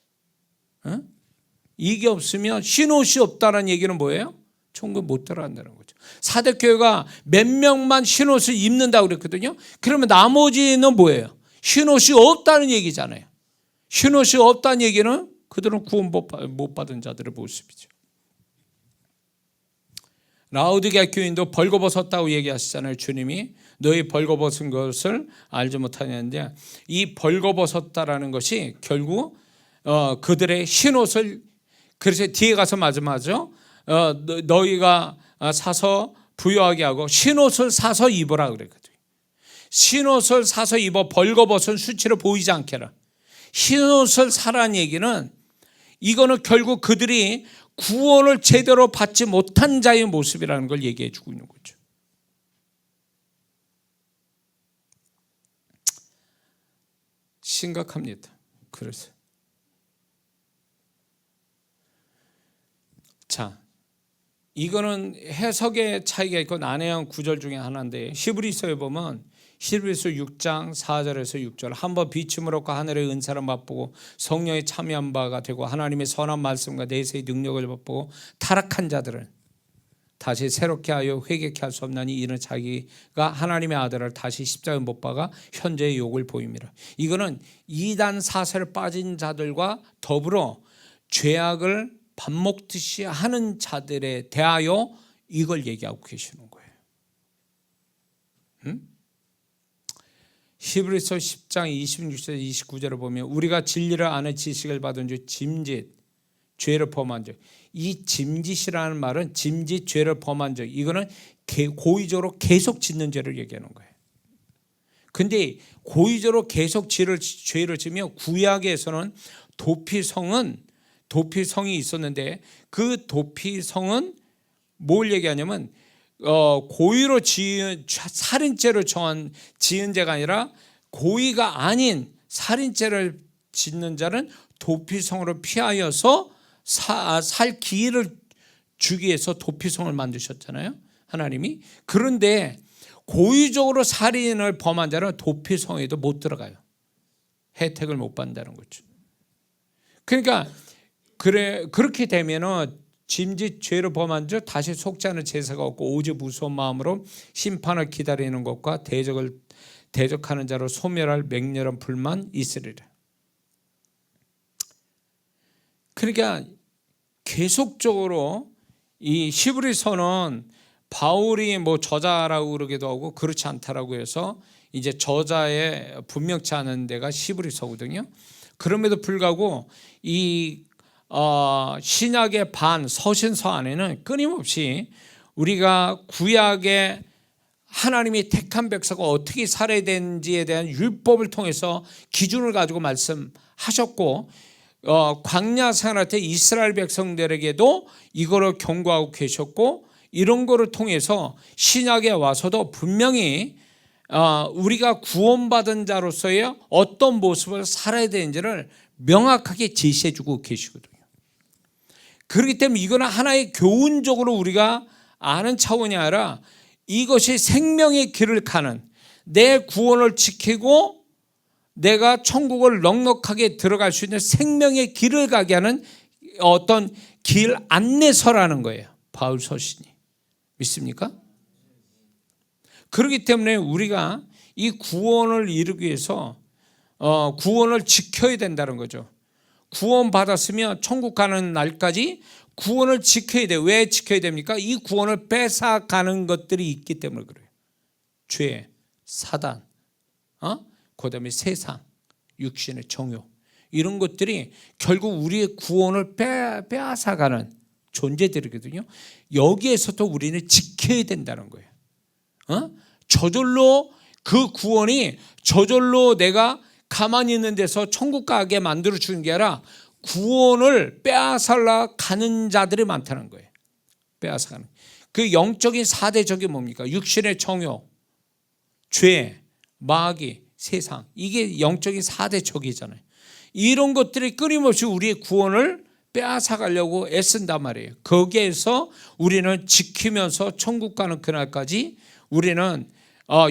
이게 없으면 흰옷이 없다는 얘기는 뭐예요? 천국에 못 들어간다는 거죠. 사대교회가 몇 명만 흰옷을 입는다고 그랬거든요. 그러면 나머지는 뭐예요? 흰옷이 없다는 얘기잖아요. 흰옷이 없다는 얘기는 그들은 구원 못 받은 자들의 모습이죠. 라오디게아 교인도 벌거벗었다고 얘기하시잖아요. 주님이 너희 벌거벗은 것을 알지 못하냐는데, 이 벌거벗었다라는 것이 결국 그들의 흰옷을, 그래서 뒤에 가서 말씀하죠. 너희가 사서 부유하게 하고 흰옷을 사서 입어라 그랬거든요. 흰옷을 사서 입어 벌거벗은 수치로 보이지 않게 하라. 흰옷을 사라는 얘기는 이거는 결국 그들이 구원을 제대로 받지 못한 자의 모습이라는 걸 얘기해 주고 있는 거죠. 심각합니다. 그래서 자, 이거는 해석의 차이가 있고 난해한 구절 중에 하나인데, 히브리서에 보면 히브리서 6장 4절에서 6절, 한번 비춤을 얻고 하늘의 은사를 맛보고 성령에 참여한 바가 되고 하나님의 선한 말씀과 내세의 능력을 맛보고 타락한 자들은 다시 새롭게 하여 회개케 할 수 없나니 이는 자기가 하나님의 아들을 다시 십자가에 못 박아 현재의 욕을 보입니다. 이거는 이단 사슬에 빠진 자들과 더불어 죄악을 밥 먹듯이 하는 자들에 대하여 이걸 얘기하고 계시는 거예요. 히브리서 10장 26절 29절을 보면 우리가 진리를 아는 지식을 받은 주 짐짓 죄를 범한 적, 이 짐짓이라는 말은 짐짓 죄를 범한 적, 이거는 고의적으로 계속 짓는 죄를 얘기하는 거예요. 근데 고의적으로 계속 죄를 지면 구약에서는 도피성이 있었는데 그 도피성은 뭘 얘기하냐면 고의로 지은 살인죄를 지은 죄가 아니라 고의가 아닌 살인죄를 짓는 자는 도피성으로 피하여서 살 기회를 주기 위해서 도피성을 만드셨잖아요, 하나님이. 그런데 고의적으로 살인을 범한 자는 도피성에도 못 들어가요. 혜택을 못 받는다는 거죠. 그러니까 그렇게 되면은 짐짓 죄를 범한 자 다시 속지 않은 제사가 없고 오직 무서운 마음으로 심판을 기다리는 것과 대적하는 자로 소멸할 맹렬한 불만 있으리라. 그러니까 계속적으로 이 히브리서는 바울이 뭐 저자라고 그러기도 하고 그렇지 않다라고 해서 이제 저자에 분명치 않은 데가 히브리서거든요. 그럼에도 불구하고 이 신약의 서신서 안에는 끊임없이 우리가 구약의 하나님이 택한 백성가 어떻게 살아야 되는지에 대한 율법을 통해서 기준을 가지고 말씀하셨고, 광야 생활할 때 이스라엘 백성들에게도 이거를 경고하고 계셨고, 이런 거를 통해서 신약에 와서도 분명히 우리가 구원받은 자로서의 어떤 모습을 살아야 되는지를 명확하게 제시해주고 계시거든요. 그렇기 때문에 이거는 하나의 교훈적으로 우리가 아는 차원이 아니라 이것이 생명의 길을 가는, 내 구원을 지키고 내가 천국을 넉넉하게 들어갈 수 있는 생명의 길을 가게 하는 어떤 길 안내서라는 거예요, 바울 서신이. 믿습니까? 그렇기 때문에 우리가 이 구원을 이루기 위해서 구원을 지켜야 된다는 거죠. 구원 받았으면 천국 가는 날까지 구원을 지켜야 돼요. 왜 지켜야 됩니까? 이 구원을 뺏어가는 것들이 있기 때문에 그래요. 죄, 사단, 그다음에 세상, 육신의 정욕, 이런 것들이 결국 우리의 구원을 빼앗아가는 존재들이거든요. 여기에서도 우리는 지켜야 된다는 거예요. 저절로 그 구원이 저절로 내가 가만히 있는 데서 천국 가게 만들어 주는 게 아니라 구원을 빼앗아라 가는 자들이 많다는 거예요. 빼앗아가는. 그 영적인 4대적이 뭡니까? 육신의 정욕, 죄, 마귀, 세상, 이게 영적인 4대 적이잖아요. 이런 것들이 끊임없이 우리의 구원을 빼앗아가려고 애쓴단 말이에요. 거기에서 우리는 지키면서 천국 가는 그날까지 우리는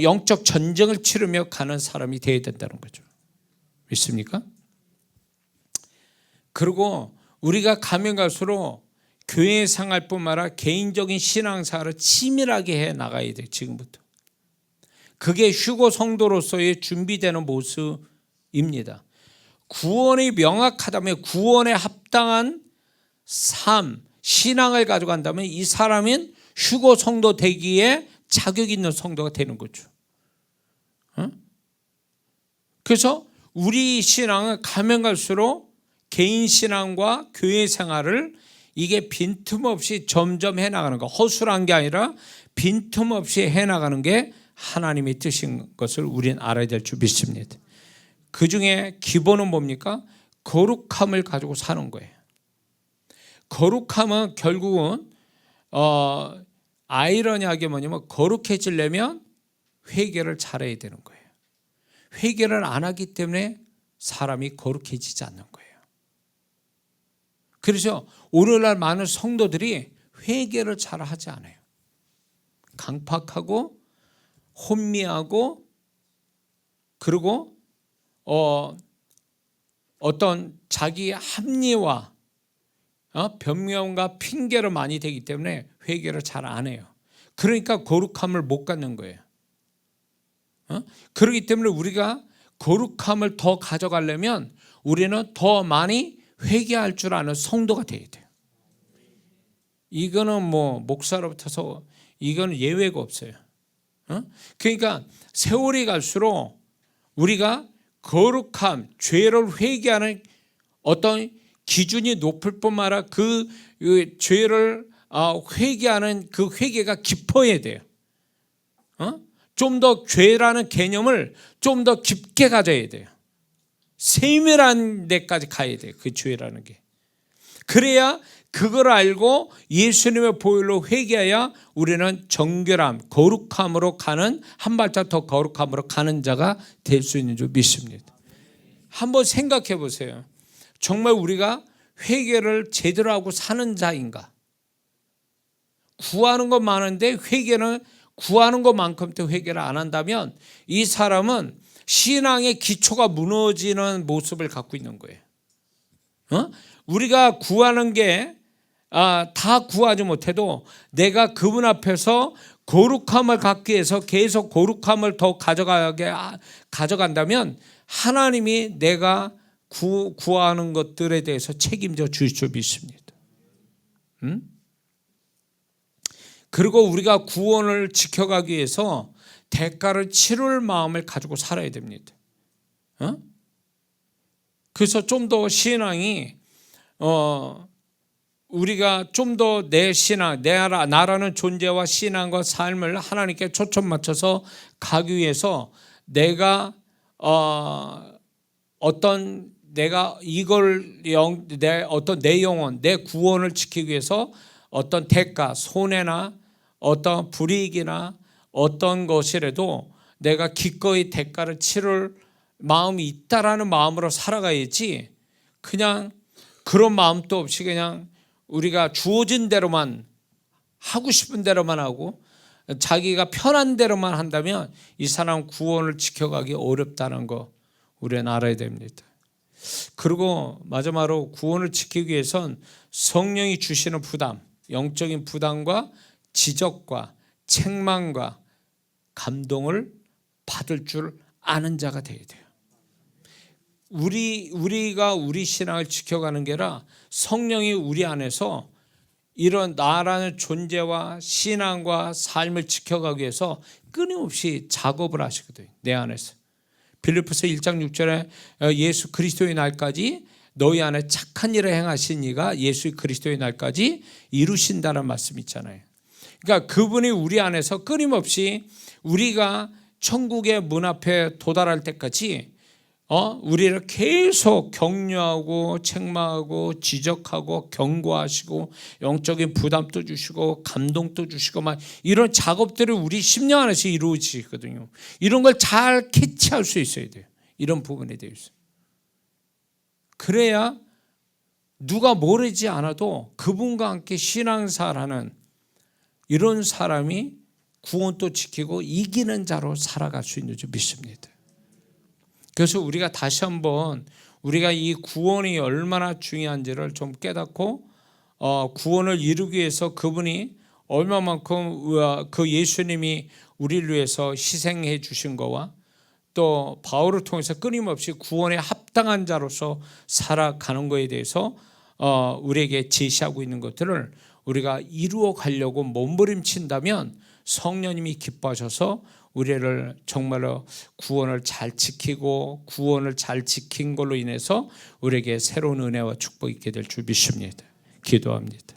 영적 전쟁을 치르며 가는 사람이 되어야 된다는 거죠. 믿습니까? 그리고 우리가 가면 갈수록 교회 생활뿐만 아니라 개인적인 신앙생활을 치밀하게 해 나가야 돼요. 지금부터. 그게 휴거 성도로서의 준비되는 모습입니다. 구원이 명확하다면, 구원에 합당한 삶, 신앙을 가져간다면 이 사람은 휴거 성도 되기에 자격 있는 성도가 되는 거죠. 그래서 우리 신앙은 가면 갈수록 개인 신앙과 교회 생활을 이게 빈틈없이 점점 해나가는 거, 허술한 게 아니라 빈틈없이 해나가는 게 하나님의 뜻인 것을 우리는 알아야 될 줄 믿습니다. 그 중에 기본은 뭡니까? 거룩함을 가지고 사는 거예요. 거룩함은 결국은 아이러니하게 뭐냐면, 거룩해지려면 회개를 잘해야 되는 거예요. 회개를 안 하기 때문에 사람이 거룩해지지 않는 거예요. 그래서 오늘날 많은 성도들이 회개를 잘 하지 않아요. 강팍하고 혼미하고, 그리고 어떤 자기 합리화, 변명과 핑계를 많이 되기 때문에 회개를 잘 안 해요. 그러니까 거룩함을 못 갖는 거예요. 그렇기 때문에 우리가 거룩함을 더 가져가려면 우리는 더 많이 회개할 줄 아는 성도가 돼야 돼요. 이거는 뭐 목사로부터서 이거는 예외가 없어요. 그러니까 세월이 갈수록 우리가 거룩함, 죄를 회개하는 어떤 기준이 높을 뿐만 아니라 그 죄를 회개하는 그 회개가 깊어야 돼요. 좀 더 죄라는 개념을 좀 더 깊게 가져야 돼요. 세밀한 데까지 가야 돼요. 그 죄라는 게. 그래야 그걸 알고 예수님의 보혈로 회개해야 우리는 정결함, 거룩함으로 가는, 한 발짝 더 거룩함으로 가는 자가 될 수 있는 줄 믿습니다. 한번 생각해 보세요. 정말 우리가 회개를 제대로 하고 사는 자인가? 구하는 것 많은데 회개는 구하는 것만큼 또 회개를 안 한다면 이 사람은 신앙의 기초가 무너지는 모습을 갖고 있는 거예요. 우리가 구하는 게 다 구하지 못해도 내가 그분 앞에서 거룩함을 갖기 위해서 계속 거룩함을 더 가져간다면 하나님이 내가 구하는 것들에 대해서 책임져 주실 줄 믿습니다. 그리고 우리가 구원을 지켜가기 위해서 대가를 치를 마음을 가지고 살아야 됩니다. 그래서 좀 더 신앙이 우리가 좀 더 내 신앙, 나라는 존재와 신앙과 삶을 하나님께 초점 맞춰서 가기 위해서 내가 내 영혼, 내 구원을 지키기 위해서 어떤 대가, 손해나 어떤 불이익이나 어떤 것이라도 내가 기꺼이 대가를 치를 마음이 있다라는 마음으로 살아가야지, 그냥 그런 마음도 없이 그냥 우리가 주어진 대로만 하고 싶은 대로만 하고 자기가 편한 대로만 한다면 이 사람 구원을 지켜가기 어렵다는 거 우리는 알아야 됩니다. 그리고 마지막으로 구원을 지키기 위해선 성령이 주시는 부담, 영적인 부담과 지적과 책망과 감동을 받을 줄 아는 자가 되어야 돼요. 우리가 우리 신앙을 지켜가는 게 아니라 성령이 우리 안에서 이런 나라는 존재와 신앙과 삶을 지켜가기 위해서 끊임없이 작업을 하시거든요. 내 안에서. 빌립보서 1장 6절에 예수 그리스도의 날까지 너희 안에 착한 일을 행하신 이가 예수 그리스도의 날까지 이루신다는 말씀 있잖아요. 그러니까 그분이 우리 안에서 끊임없이 우리가 천국의 문 앞에 도달할 때까지 우리를 계속 격려하고 책망하고 지적하고 경고하시고 영적인 부담도 주시고 감동도 주시고 막 이런 작업들을 우리 심령 안에서 이루어지거든요. 이런 걸 잘 캐치할 수 있어야 돼요. 이런 부분에 대해서. 그래야 누가 모르지 않아도 그분과 함께 신앙생활하는 이런 사람이 구원도 지키고 이기는 자로 살아갈 수 있는 줄 믿습니다. 그래서 우리가 다시 한번 우리가 이 구원이 얼마나 중요한지를 좀 깨닫고 구원을 이루기 위해서 그분이 얼마만큼 그 예수님이 우리를 위해서 희생해 주신 거와 또 바울을 통해서 끊임없이 구원에 합당한 자로서 살아가는 것에 대해서 우리에게 제시하고 있는 것들을 우리가 이루어 가려고 몸부림친다면 성령님이 기뻐하셔서 우리를 정말로 구원을 잘 지키고 구원을 잘 지킨 걸로 인해서 우리에게 새로운 은혜와 축복이 있게 될 줄 믿습니다. 기도합니다.